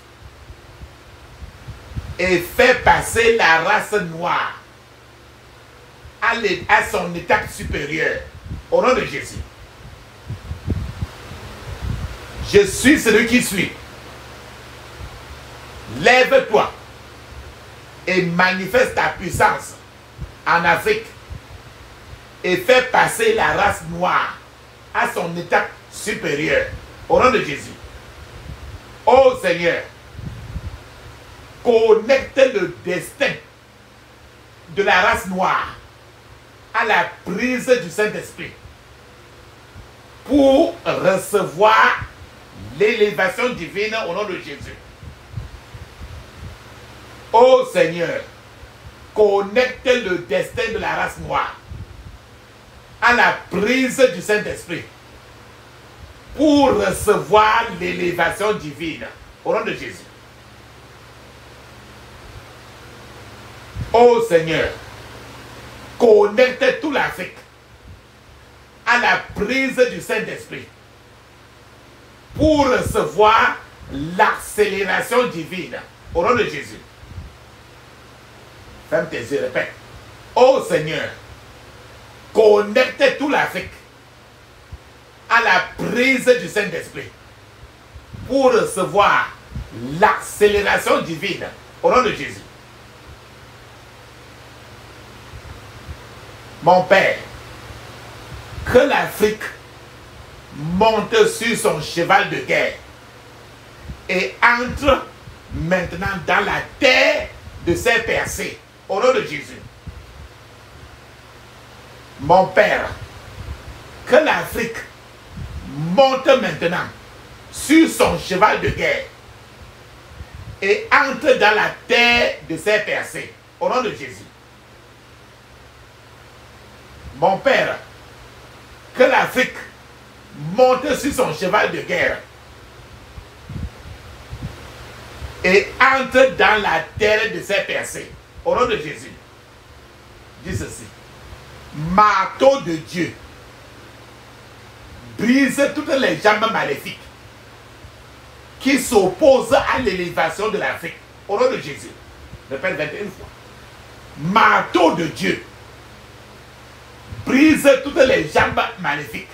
et fait passer la race noire à son étape supérieure. Au nom de Jésus. Je suis celui qui suis. Lève-toi et manifeste ta puissance en Afrique et fais passer la race noire à son étape supérieure. Au nom de Jésus. Ô Seigneur, connecte le destin de la race noire à la prise du Saint-Esprit pour recevoir l'élévation divine au nom de Jésus. Ô Seigneur, connecte le destin de la race noire à la prise du Saint-Esprit pour recevoir l'élévation divine au nom de Jésus. Ô Seigneur, connecte toute l'Afrique à la prise du Saint-Esprit pour recevoir l'accélération divine au nom de Jésus. Ferme tes yeux, répète. Ô Seigneur, connecte toute l'Afrique à la prise du Saint-Esprit pour recevoir l'accélération divine au nom de Jésus. Mon Père, que l'Afrique monte sur son cheval de guerre et entre maintenant dans la terre de ses percées, au nom de Jésus. Mon Père, que l'Afrique monte maintenant sur son cheval de guerre et entre dans la terre de ses percées, au nom de Jésus. Mon Père, que l'Afrique monte sur son cheval de guerre et entre dans la terre de ses percées. Au nom de Jésus. Dis ceci. Marteau de Dieu, brise toutes les jambes maléfiques qui s'opposent à l'élévation de l'Afrique. Au nom de Jésus. Répète 21 fois. Marteau de Dieu, brise toutes les jambes maléfiques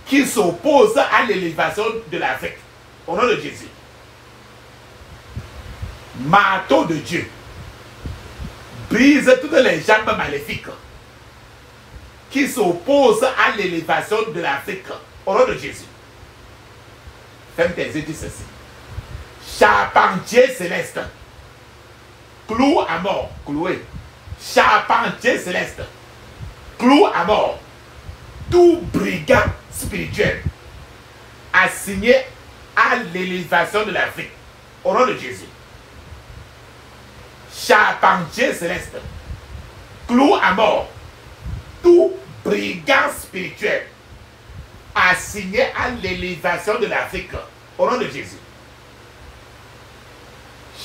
qui s'opposent à l'élévation de l'Afrique. Au nom de Jésus. Marteau de Dieu, brise toutes les jambes maléfiques qui s'opposent à l'élévation de l'Afrique. Au nom de Jésus. Ferme tes yeux, dis ceci. Charpentier céleste, clou à mort, cloué. Charpentier céleste, clou à mort, tout brigand spirituel assigné à l'élévation de l'Afrique. Au nom de Jésus. Charpentier céleste, clou à mort, tout brigand spirituel assigné à l'élévation de l'Afrique. Au nom de Jésus.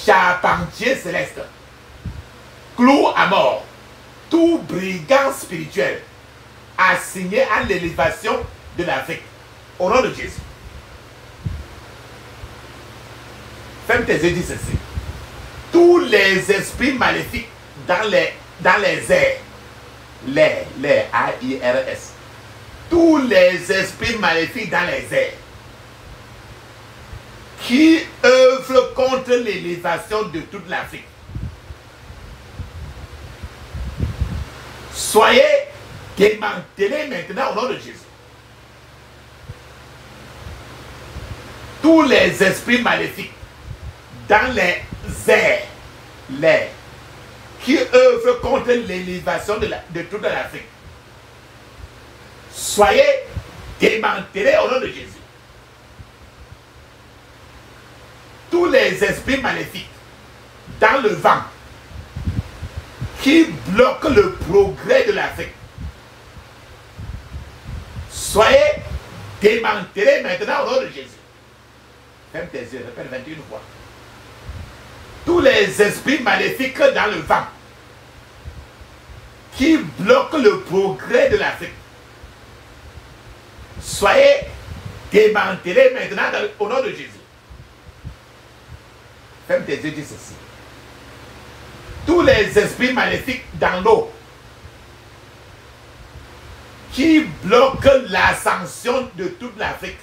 Charpentier céleste, clou à mort, tout brigand spirituel assigné à l'élévation de l'Afrique. Au nom de Jésus. Ferme tes yeux, dis ceci. Tous les esprits maléfiques dans les airs, les A-I-R-S, tous les esprits maléfiques dans les airs qui œuvrent contre l'élévation de toute l'Afrique, soyez démantelés maintenant au nom de Jésus. Tous les esprits maléfiques dans les airs, qui œuvrent contre l'élévation de toute l'Afrique, soyez démantelés au nom de Jésus. Tous les esprits maléfiques dans le vent qui bloquent le progrès de l'Afrique, soyez démantelés maintenant au nom de Jésus. Ferme tes yeux, répète 21 fois. Tous les esprits maléfiques dans le vent qui bloquent le progrès de l'Afrique, soyez démantelés maintenant au nom de Jésus. Ferme tes yeux, dis ceci. Tous les esprits maléfiques dans l'eau qui bloquent l'ascension de toute l'Afrique,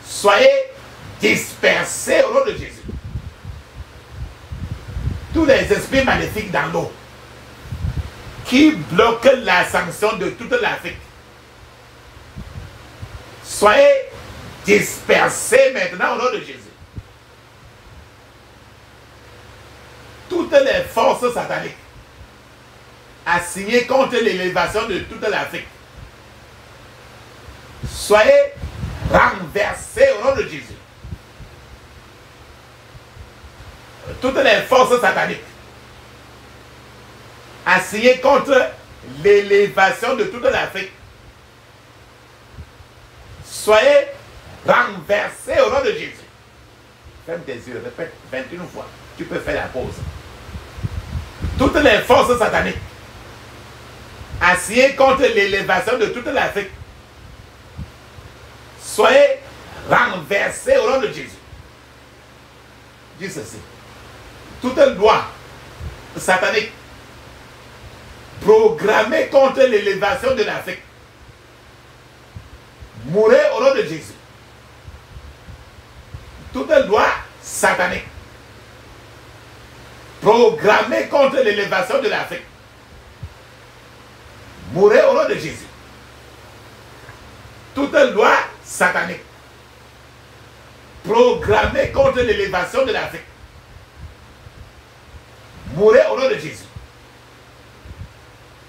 soyez dispersés au nom de Jésus. Tous les esprits maléfiques dans l'eau qui bloquent l'ascension de toute l'Afrique, soyez dispersés maintenant au nom de Jésus. Toutes les forces sataniques assignées contre l'élévation de toute l'Afrique, soyez renversés au nom de Jésus. Toutes les forces sataniques assignées contre l'élévation de toute l'Afrique, soyez renversés au nom de Jésus. Ferme tes yeux, répète 21 fois. Tu peux faire la pause. Toutes les forces sataniques assignées contre l'élévation de toute l'Afrique, soyez renversés au nom de Jésus. Dis ceci. Toute loi satanique programmée contre l'élévation de l'Afrique, mourrez au nom de Jésus. Toute loi satanique programmée contre l'élévation de l'Afrique, mourrez au nom de Jésus. Toute loi satanique programmée contre l'élévation de l'Afrique, mourrez au nom de Jésus.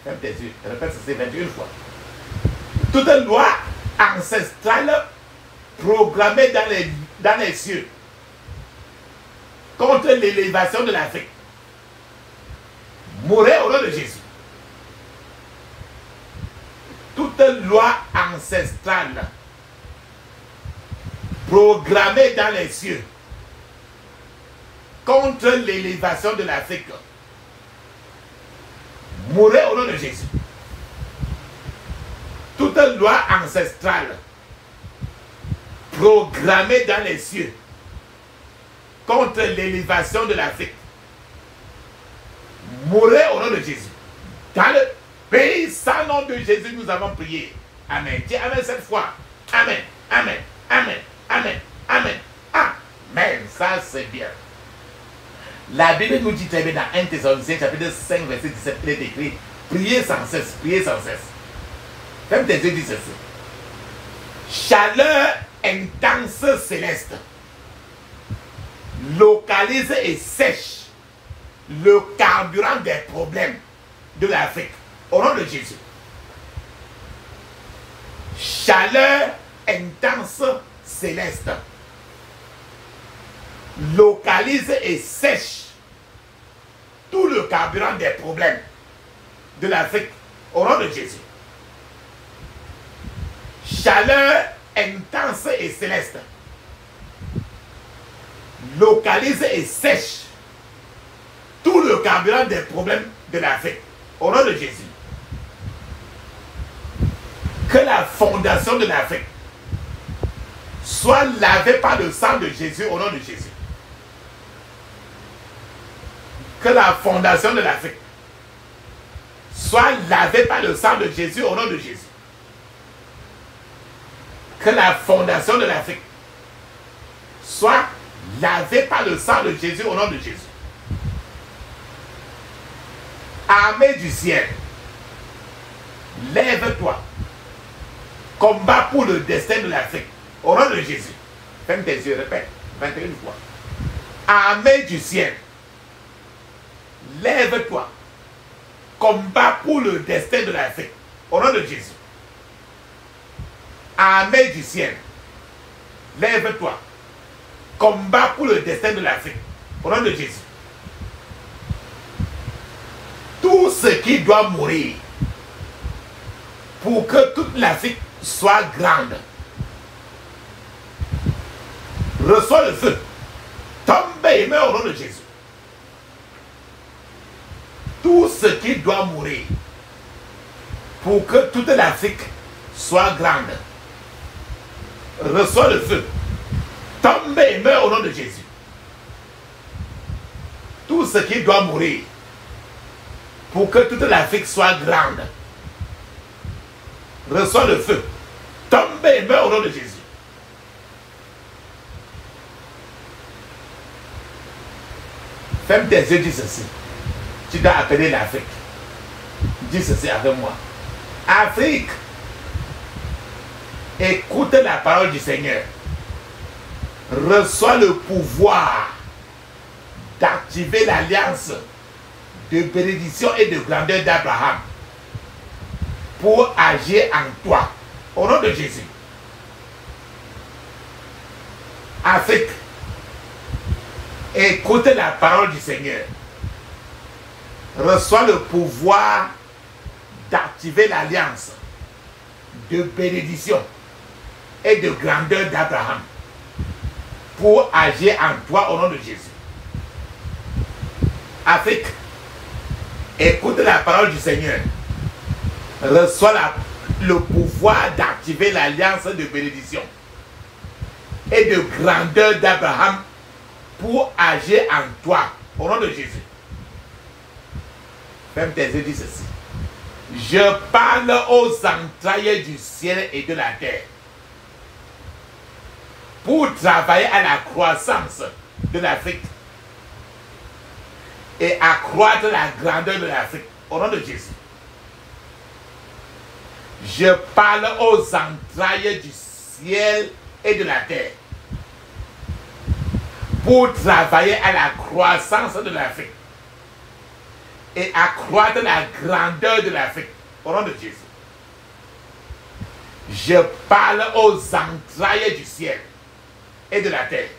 Ferme tes yeux, répète ceci 21 fois. Toute loi ancestrale programmée dans les cieux contre l'élévation de l'Afrique, mourrez au nom de Jésus. Toute loi ancestrale programmée dans les cieux contre l'élévation de l'Afrique, mourrez au nom de Jésus. Toute loi ancestrale programmée dans les cieux contre l'élévation de l'Afrique, mourrez au nom de Jésus. Dans le pays sans nom de Jésus, nous avons prié. Amen. Dis Amen cette fois. Amen. Amen. Amen. Amen. Amen. Amen. Ça c'est bien. La Bible nous dit très bien dans 1 Thessaloniciens chapitre 5 verset 17, il est écrit, priez sans cesse, priez sans cesse. Ferme tes yeux, dis ceci. Chaleur intense céleste localise et sèche le carburant des problèmes de l'Afrique au nom de Jésus. Chaleur intense céleste localise et sèche tout le carburant des problèmes de l'Afrique au nom de Jésus. Chaleur intense et céleste localise et sèche tout le carburant des problèmes de l'Afrique au nom de Jésus. Que la fondation de l'Afrique soit lavée par le sang de Jésus au nom de Jésus. Que la fondation de l'Afrique soit lavée par le sang de Jésus au nom de Jésus. Que la fondation de l'Afrique soit lavée par le sang de Jésus au nom de Jésus. Armée du ciel, lève-toi, combat pour le destin de l'Afrique au nom de Jésus. Ferme tes yeux, répète 21 fois. Armée du ciel, lève-toi, combat pour le destin de l'Afrique au nom de Jésus. Armée du ciel, lève-toi, combat pour le destin de l'Afrique au nom de Jésus. Tout ce qui doit mourir pour que toute l'Afrique soit grande, reçois le feu, tombe et meurt au nom de Jésus. Tout ce qui doit mourir pour que toute l'Afrique soit grande, reçois le feu, tombe et meurt au nom de Jésus. Tout ce qui doit mourir pour que toute l'Afrique soit grande reçoit le feu. Tombe et meurt au nom de Jésus. Ferme tes yeux, dis ceci. Tu dois appeler l'Afrique. Dis ceci avec moi. Afrique, écoute la parole du Seigneur. Reçois le pouvoir d'activer l'alliance de bénédiction et de grandeur d'Abraham pour agir en toi. Au nom de Jésus. Afrique, écoute la parole du Seigneur. Reçois le pouvoir d'activer l'alliance de bénédiction et de grandeur d'Abraham pour agir en toi au nom de Jésus. Afrique, écoute la parole du Seigneur. Reçois le pouvoir d'activer l'alliance de bénédiction et de grandeur d'Abraham pour agir en toi au nom de Jésus. Ferme tes yeux, dis ceci. Je parle aux entrailles du ciel et de la terre pour travailler à la croissance de l'Afrique et accroître la grandeur de l'Afrique au nom de Jésus. Je parle aux entrailles du ciel et de la terre pour travailler à la croissance de l'Afrique et accroître la grandeur de l'Afrique au nom de Jésus. Je parle aux entrailles du ciel et de la terre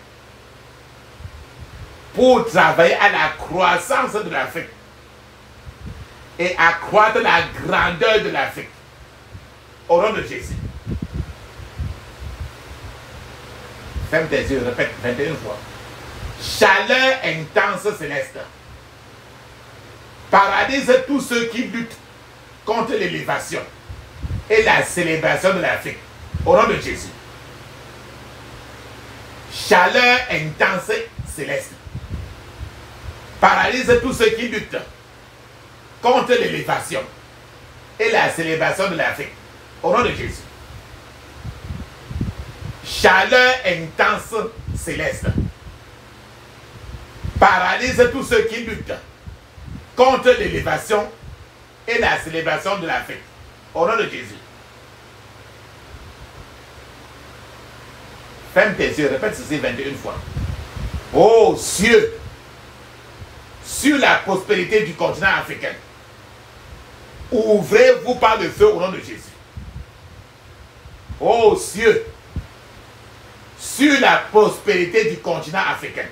pour travailler à la croissance de l'Afrique et accroître la grandeur de l'Afrique au nom de Jésus. Ferme tes yeux, répète 21 fois. Chaleur intense céleste paradise tous ceux qui luttent contre l'élévation et la célébration de l'Afrique au nom de Jésus. Chaleur intense céleste paralyse tous ceux qui luttent contre l'élévation et la célébration de l'Afrique au nom de Jésus. Chaleur intense céleste paralyse tous ceux qui luttent contre l'élévation et la célébration de l'Afrique au nom de Jésus. Ferme tes yeux, répète ceci 21 fois. Ô cieux, sur la prospérité du continent africain, ouvrez-vous par le feu au nom de Jésus. Ô cieux, sur la prospérité du continent africain,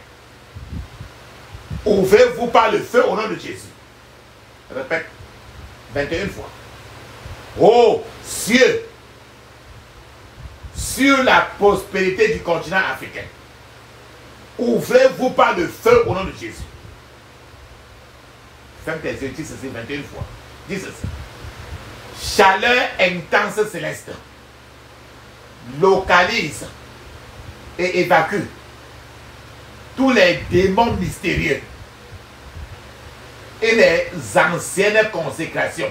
ouvrez-vous par le feu au nom de Jésus. Répète 21 fois. Ô cieux, sur la prospérité du continent africain, ouvrez-vous par le feu au nom de Jésus. Ferme tes yeux, dis ceci 21 fois. Dis ceci. Chaleur intense céleste localise et évacue tous les démons mystérieux et les anciennes consécrations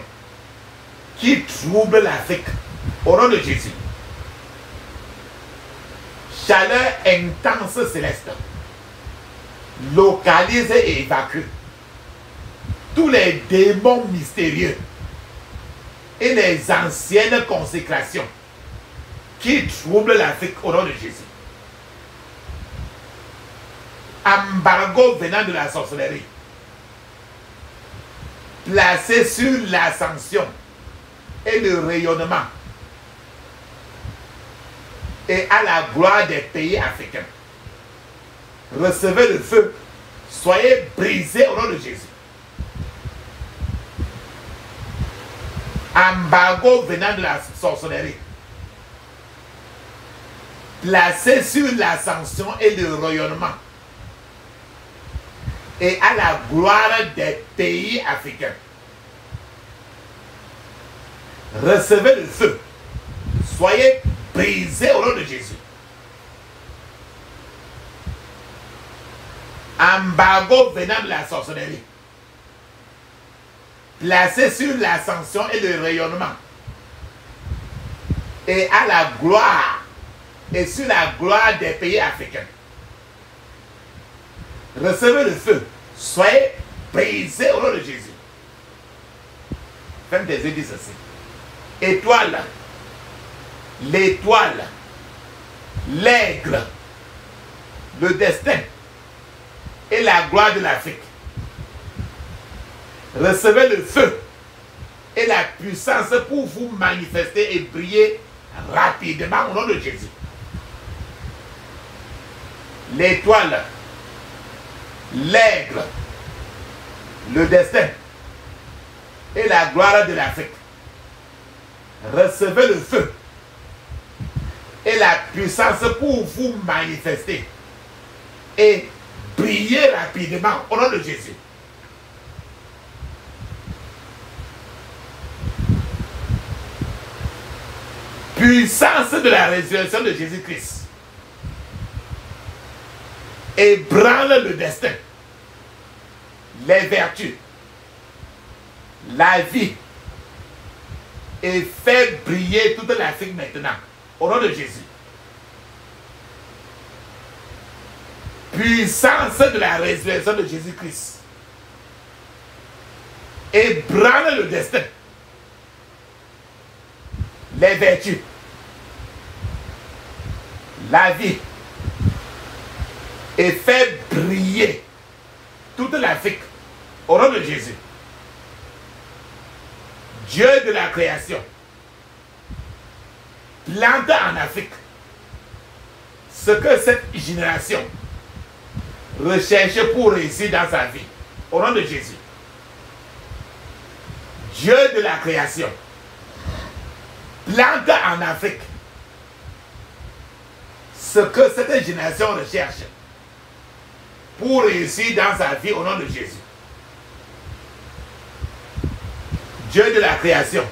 qui troublent l'Afrique au nom de Jésus. Chaleur intense céleste localise et évacue tous les démons mystérieux et les anciennes consécrations qui troublent l'Afrique au nom de Jésus. Embargo venant de la sorcellerie, placé sur l'ascension et le rayonnement et à la gloire des pays africains. Recevez le feu, soyez brisés au nom de Jésus. Embargo venant de la sorcellerie, placé sur l'ascension et le rayonnement et à la gloire des pays africains. Recevez le feu, soyez brisés au nom de Jésus. Embargo venant de la sorcellerie. Placé sur l'ascension et le rayonnement. Et à la gloire. Et sur la gloire des pays africains. Recevez le feu. Soyez brisés au nom de Jésus. Femme des yeux dit ceci. Étoile. L'étoile. L'aigle. Le destin. Et la gloire de l'Afrique. Recevez le feu et la puissance pour vous manifester et briller rapidement au nom de Jésus. L'étoile, l'aigle, le destin et la gloire de l'Afrique. Recevez le feu et la puissance pour vous manifester et briller rapidement au nom de Jésus. Puissance de la résurrection de Jésus-Christ. Ébranle le destin, les vertus, la vie et fait briller toute l'Afrique maintenant. Au nom de Jésus. Puissance de la résurrection de Jésus-Christ. Ébranle le destin, les vertus, la vie et fait briller toute l'Afrique au nom de Jésus. Dieu de la création plante en Afrique ce que cette génération recherche pour réussir dans sa vie au nom de Jésus. Dieu de la création plante en Afrique ce que cette génération recherche pour réussir dans sa vie au nom de Jésus. Dieu de la création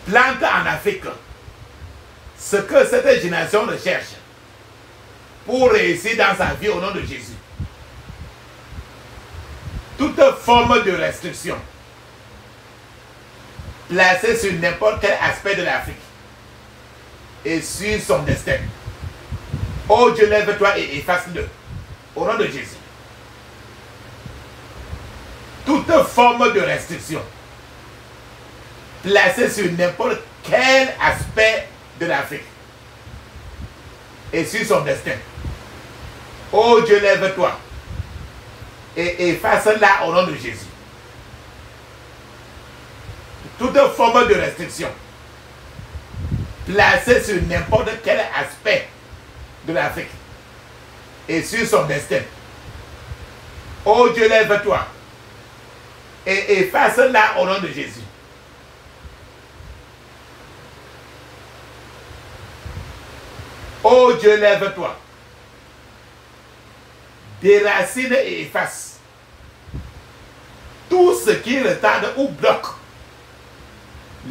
plante en Afrique ce que cette génération recherche pour réussir dans sa vie au nom de Jésus. Toute forme de restriction placée sur n'importe quel aspect de l'Afrique et sur son destin. Oh Dieu, lève-toi et efface-le au nom de Jésus. Toute forme de restriction placée sur n'importe quel aspect de l'Afrique et sur son destin. Oh Dieu, lève-toi et efface-la au nom de Jésus. Toute forme de restriction placée sur n'importe quel aspect de l'Afrique et sur son destin. Oh Dieu, lève-toi et efface-la au nom de Jésus. Oh Dieu, lève-toi, déracine et efface tout ce qui retarde ou bloque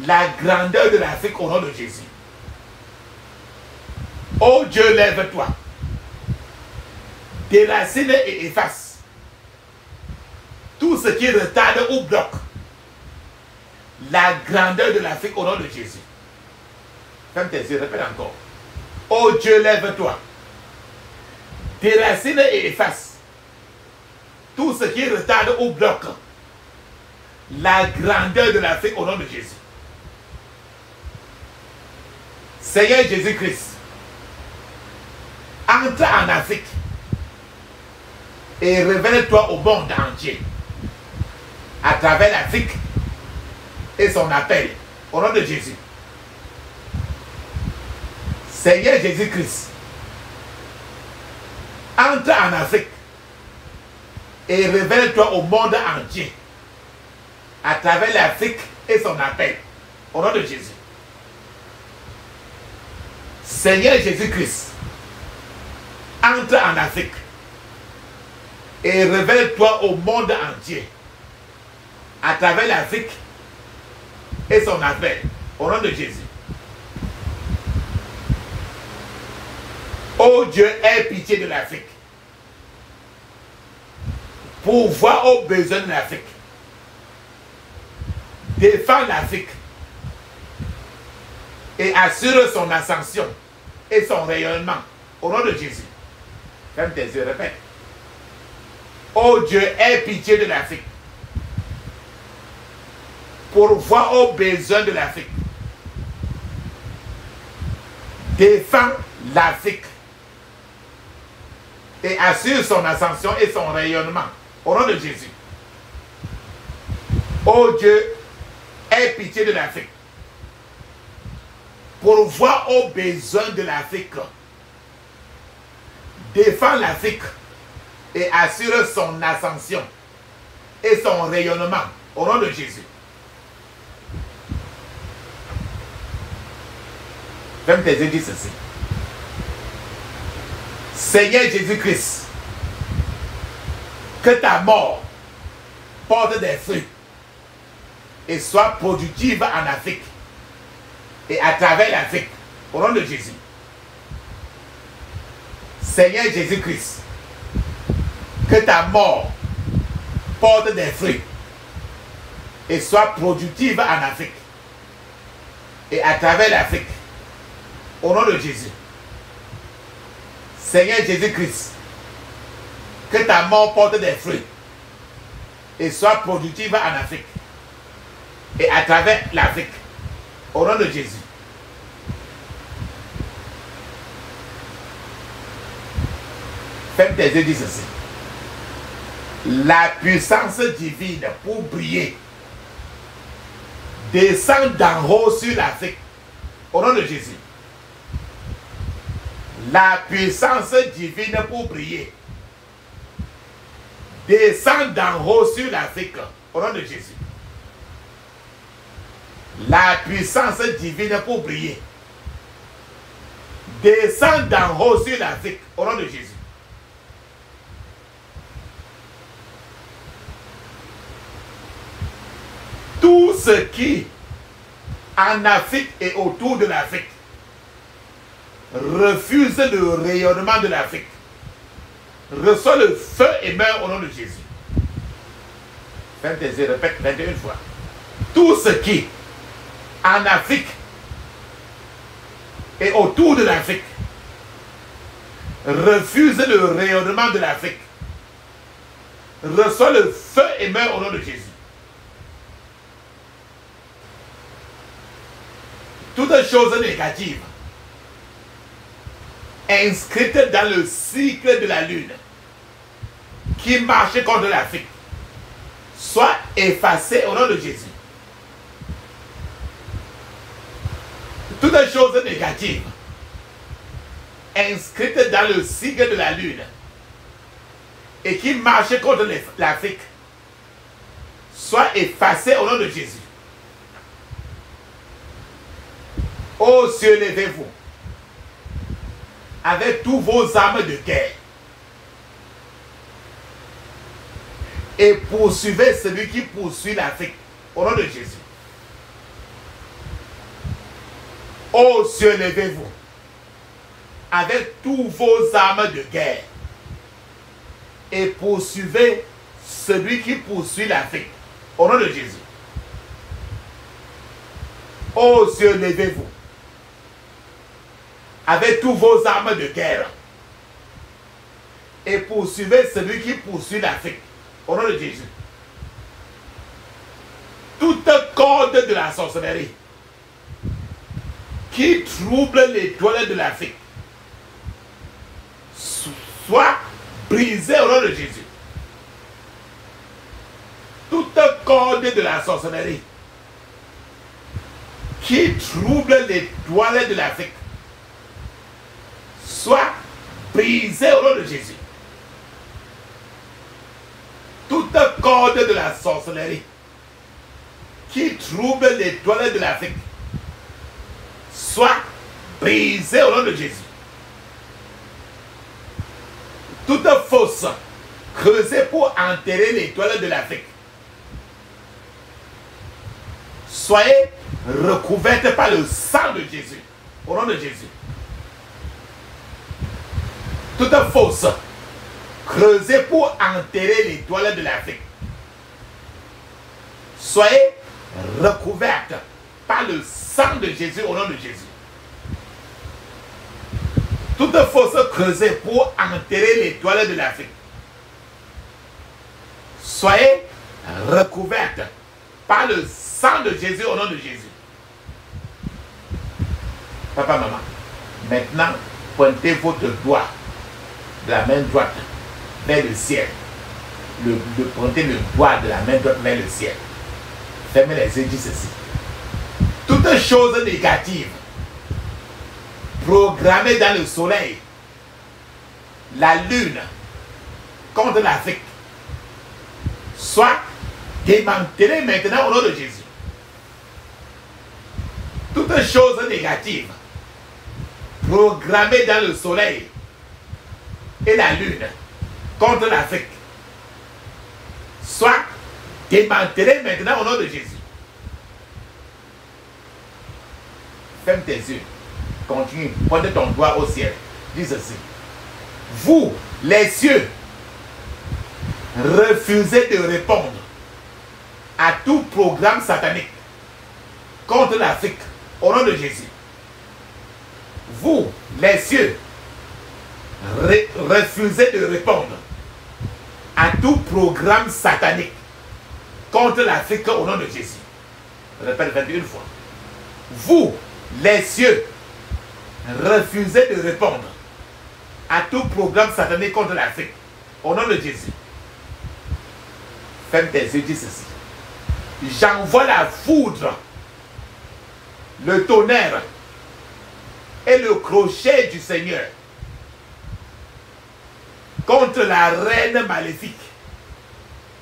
la grandeur de l'Afrique au nom de Jésus. Oh Dieu, lève-toi, déracine et efface tout ce qui retarde ou bloque la grandeur de l'Afrique au nom de Jésus. Ferme tes yeux, répète encore. Oh Dieu, lève-toi, déracine et efface tout ce qui retarde ou bloque la grandeur de l'Afrique au nom de Jésus. Seigneur Jésus-Christ, entre en Afrique et révèle-toi au monde entier à travers l'Afrique et son appel au nom de Jésus. Seigneur Jésus-Christ, entre en Afrique et révèle-toi au monde entier à travers l'Afrique et son appel au nom de Jésus. Seigneur Jésus-Christ, entre en Afrique et révèle-toi au monde entier à travers l'Afrique et son appel au nom de Jésus. Oh Dieu, aie pitié de l'Afrique. pourvoir aux besoins de l'Afrique, défend l'Afrique et assure son ascension et son rayonnement au nom de Jésus. Ferme tes yeux, répète. Oh Dieu, aie pitié de l'Afrique. Pourvoir aux besoins de l'Afrique. Défend l'Afrique et assure son ascension et son rayonnement au nom de Jésus. Oh Dieu, aie pitié de l'Afrique. Pourvoir aux besoins de l'Afrique. Défend l'Afrique et assure son ascension et son rayonnement au nom de Jésus. Ferme tes yeux, dis ceci. Seigneur Jésus-Christ, que ta mort porte des fruits et soit productive en Afrique et à travers l'Afrique, au nom de Jésus. Seigneur Jésus-Christ, que ta mort porte des fruits et soit productive en Afrique et à travers l'Afrique, au nom de Jésus. Seigneur Jésus-Christ, que ta mort porte des fruits et soit productive en Afrique et à travers l'Afrique, au nom de Jésus. Ferme tes yeux, dis ceci. La puissance divine pour briller descend d'en haut sur l'Afrique, au nom de Jésus. La puissance divine pour briller descend d'en haut sur l'Afrique, au nom de Jésus. La puissance divine pour briller descend d'en haut sur l'Afrique, au nom de Jésus. Tout ce qui, en Afrique et autour de l'Afrique, refuse le rayonnement de l'Afrique, reçoit le feu et meurt au nom de Jésus. Ferme tes yeux, répète 21 fois. Tout ce qui, en Afrique et autour de l'Afrique, refuse le rayonnement de l'Afrique, reçoit le feu et meurt au nom de Jésus. Toute chose négative inscrite dans le cycle de la lune qui marche contre l'Afrique soit effacée au nom de Jésus. Toute chose négative inscrite dans le cycle de la lune et qui marche contre l'Afrique soit effacée au nom de Jésus. Ô cieux, levez-vous avec tous vos armes de guerre et poursuivez celui qui poursuit l'Afrique au nom de Jésus. Ô cieux, levez-vous avec tous vos armes de guerre et poursuivez celui qui poursuit l'Afrique au nom de Jésus. Ô cieux, levez-vous avec tous vos armes de guerre et poursuivez celui qui poursuit l'Afrique au nom de Jésus. Toute corde de la sorcellerie qui trouble les toilettes de l'Afrique soit brisée au nom de Jésus. Toute corde de la sorcellerie qui trouble les toilettes de l'Afrique soit brisée au nom de Jésus. Toute corde de la sorcellerie qui trouble les toilettes de l'Afrique soit brisée au nom de Jésus. Toute fosse creusée pour enterrer les toilettes de l'Afrique soyez recouverte par le sang de Jésus au nom de Jésus. Toute fosse creusez pour enterrer l'étoile de l'Afrique. Soyez recouvertes par le sang de Jésus au nom de Jésus. Toute fosse creusée pour enterrer l'étoile de l'Afrique. Soyez recouvertes par le sang de Jésus au nom de Jésus. Papa, maman, maintenant, pointez votre doigt de la main droite vers le ciel. Pointez le doigt de la main droite vers le ciel. Fermez les yeux, dites ceci. Toute chose négative programmée dans le soleil, la lune, contre l'Afrique, soit démantelée maintenant au nom de Jésus. Toute chose négative programmée dans le soleil et la lune contre l'Afrique, soit démantelée maintenant au nom de Jésus. Ferme tes yeux. Continue. Pointe ton doigt au ciel. Dis ceci. Vous, les cieux, refusez de répondre à tout programme satanique contre l'Afrique au nom de Jésus. Vous, les cieux, refusez de répondre à tout programme satanique contre l'Afrique au nom de Jésus. Je répète 21 fois. Vous, les cieux, refusez de répondre à tout programme satanique contre l'Afrique au nom de Jésus. Ferme tes yeux, dis ceci. J'envoie la foudre, le tonnerre et le crochet du Seigneur contre la reine maléfique,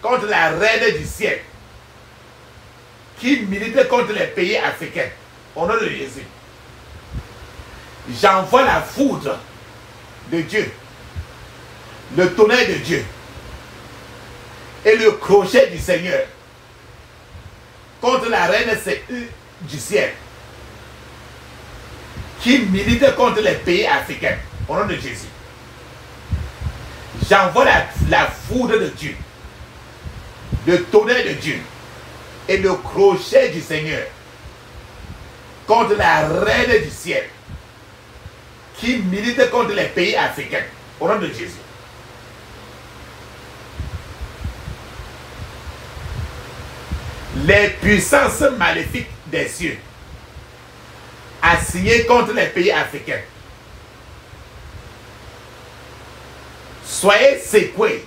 contre la reine du ciel, qui milite contre les pays africains, au nom de Jésus. J'envoie la foudre de Dieu, le tonnerre de Dieu et le crochet du Seigneur contre la reine du ciel, qui milite contre les pays africains, au nom de Jésus. J'envoie la foudre de Dieu, le tonnerre de Dieu et le crochet du Seigneur contre la reine du ciel, qui milite contre les pays africains, au nom de Jésus. Les puissances maléfiques des cieux assignées contre les pays africains, soyez secoués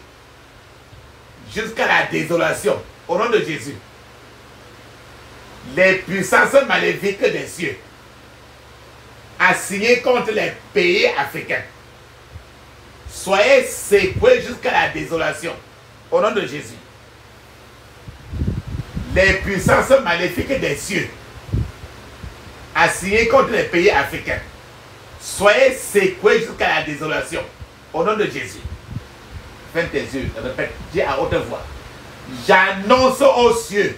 jusqu'à la désolation, au nom de Jésus. Les puissances maléfiques des cieux assignées contre les pays africains, soyez secoués jusqu'à la désolation, au nom de Jésus. Les puissances maléfiques des cieux assignées contre les pays africains, soyez secoués jusqu'à la désolation, au nom de Jésus. Ferme tes yeux, répète, dis à haute voix. J'annonce aux cieux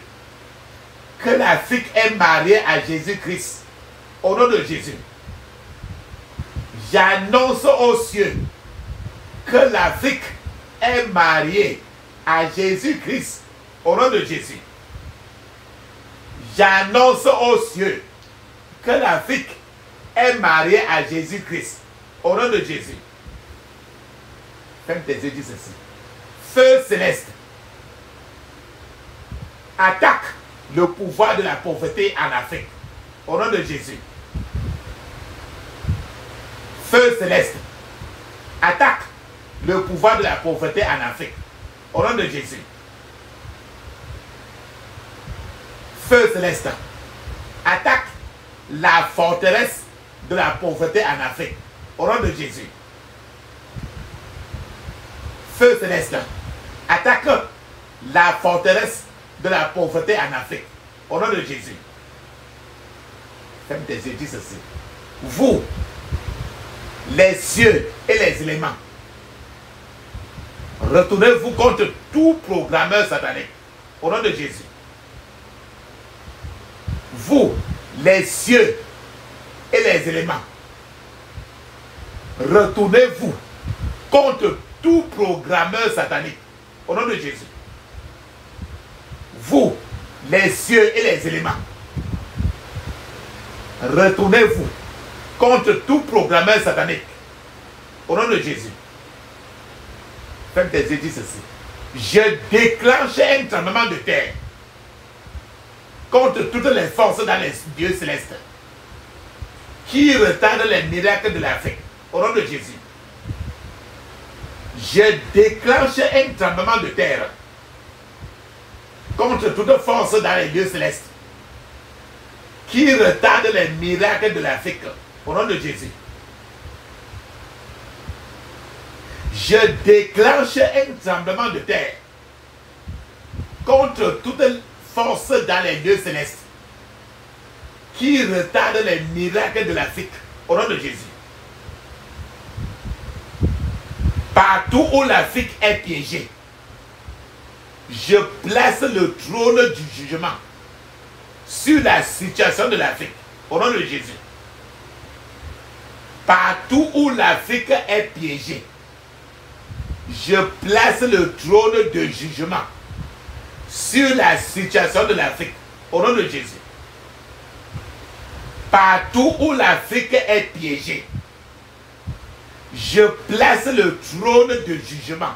que l'Afrique est mariée à Jésus-Christ, au nom de Jésus. J'annonce aux cieux que l'Afrique est mariée à Jésus-Christ, au nom de Jésus. J'annonce aux cieux que l'Afrique est mariée à Jésus-Christ, au nom de Jésus. Ferme tes yeux, dis ceci. Feu céleste, attaque le pouvoir de la pauvreté en Afrique, au nom de Jésus. Feu céleste, attaque le pouvoir de la pauvreté en Afrique, au nom de Jésus. Feu céleste, attaque la forteresse de la pauvreté en Afrique, au nom de Jésus. Feu céleste, attaque la forteresse de la pauvreté en Afrique, au nom de Jésus. Ferme tes yeux, dis ceci. Vous, les cieux et les éléments, retournez-vous contre tout programmeur satanique, au nom de Jésus. Vous, les cieux et les éléments, retournez-vous contre tout programmeur satanique. Au nom de Jésus. Vous, les cieux et les éléments, retournez-vous contre tout programmeur satanique. Au nom de Jésus. Faites des yeux, dis ceci. Je déclenche un tremblement de terre contre toutes les forces dans les dieux célestes qui retardent les miracles de l'Afrique. Au nom de Jésus. Je déclenche un tremblement de terre contre toute force dans les dieux célestes qui retardent les miracles de l'Afrique. Au nom de Jésus. Je déclenche un tremblement de terre contre toute force dans les lieux célestes qui retardent les miracles de l'Afrique. Au nom de Jésus. Partout où l'Afrique est piégée, je place le trône du jugement sur la situation de l'Afrique. Au nom de Jésus. Partout où l'Afrique est piégée, je place le trône de jugement sur la situation de l'Afrique. Au nom de Jésus. Partout où l'Afrique est piégée, je place le trône de jugement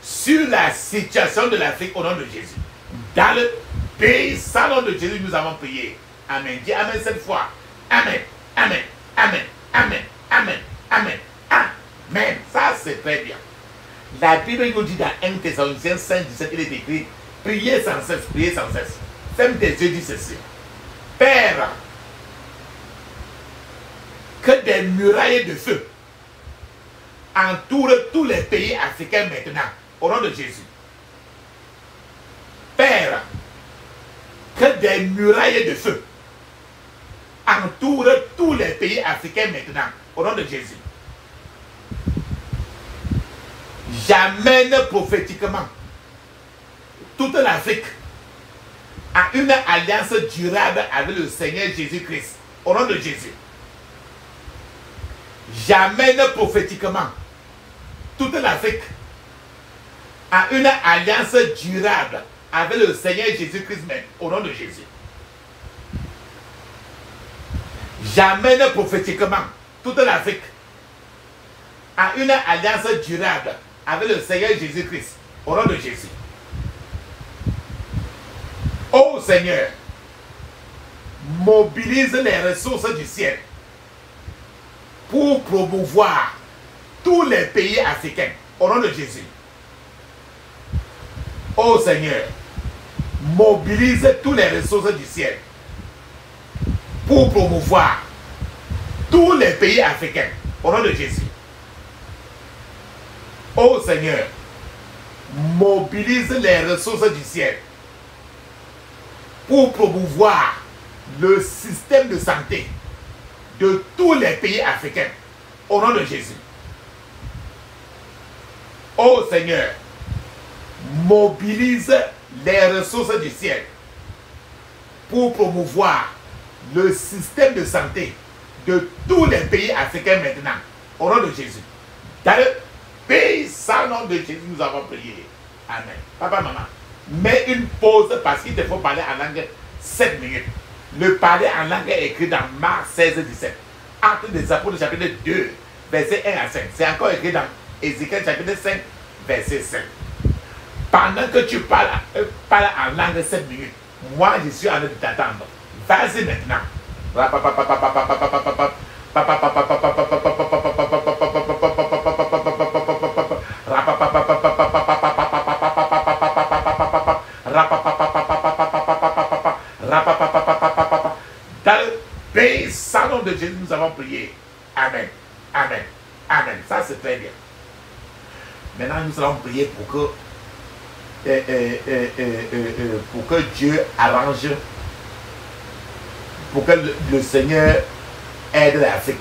sur la situation de l'Afrique. Au nom de Jésus. Dans le pays sans nom de Jésus, nous avons prié. Amen. Dis Amen cette fois. Amen. Amen. Amen. Amen. Amen. Amen. Amen. Ça, c'est très bien. La Bible nous dit dans 1 Thessaloniciens 5, 17, il est écrit, priez sans cesse, priez sans cesse. Ferme tes yeux, dis ceci. Père, que des murailles de feu entourent tous les pays africains maintenant, au nom de Jésus. Père, que des murailles de feu entourent tous les pays africains maintenant, au nom de Jésus. J'amène prophétiquement toute l'Afrique à une alliance durable avec le Seigneur Jésus-Christ. Au nom de Jésus. J'amène prophétiquement toute l'Afrique à une alliance durable avec le Seigneur Jésus-Christ même. Au nom de Jésus. J'amène prophétiquement toute l'Afrique à une alliance durable avec le Seigneur Jésus-Christ, au nom de Jésus. Ô Seigneur, mobilise les ressources du ciel pour promouvoir tous les pays africains, au nom de Jésus. Ô Seigneur, mobilise tous les ressources du ciel pour promouvoir tous les pays africains, au nom de Jésus. Ô Seigneur, mobilise les ressources du ciel pour promouvoir le système de santé de tous les pays africains, au nom de Jésus. Ô Seigneur, mobilise les ressources du ciel pour promouvoir le système de santé de tous les pays africains maintenant, au nom de Jésus. Dans le pays sans nom de Jésus, nous avons prié. Amen. Papa, maman, mets une pause parce qu'il te faut parler en langue 7 minutes. Le parler en langue est écrit dans Marc 16, 17. Actes des Apôtres, chapitre 2, verset 1 à 5. C'est encore écrit dans Ézéchiel, chapitre 5, verset 5. Pendant que tu parles en langue 7 minutes, moi je suis en train de t'attendre. Vas-y maintenant. Dans le pays sans nom de Jésus, nous avons prié. Amen. Amen. Amen. Ça, c'est très bien. Maintenant, nous allons prier pour que Dieu arrange, pour que le Seigneur aide l'Afrique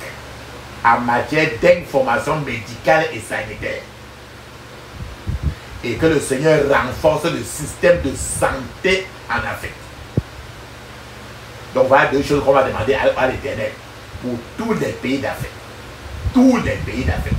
en matière d'information médicale et sanitaire. Et que le Seigneur renforce le système de santé en Afrique. Donc voilà deux choses qu'on va demander à l'Éternel pour tous les pays d'Afrique. Tous les pays d'Afrique.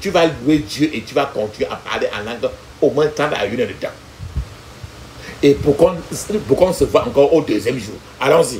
tu vas louer Dieu et tu vas continuer à parler en langue au moins 30 à 1 heure de temps. Et pour qu'on se voit encore au deuxième jour. Allons-y.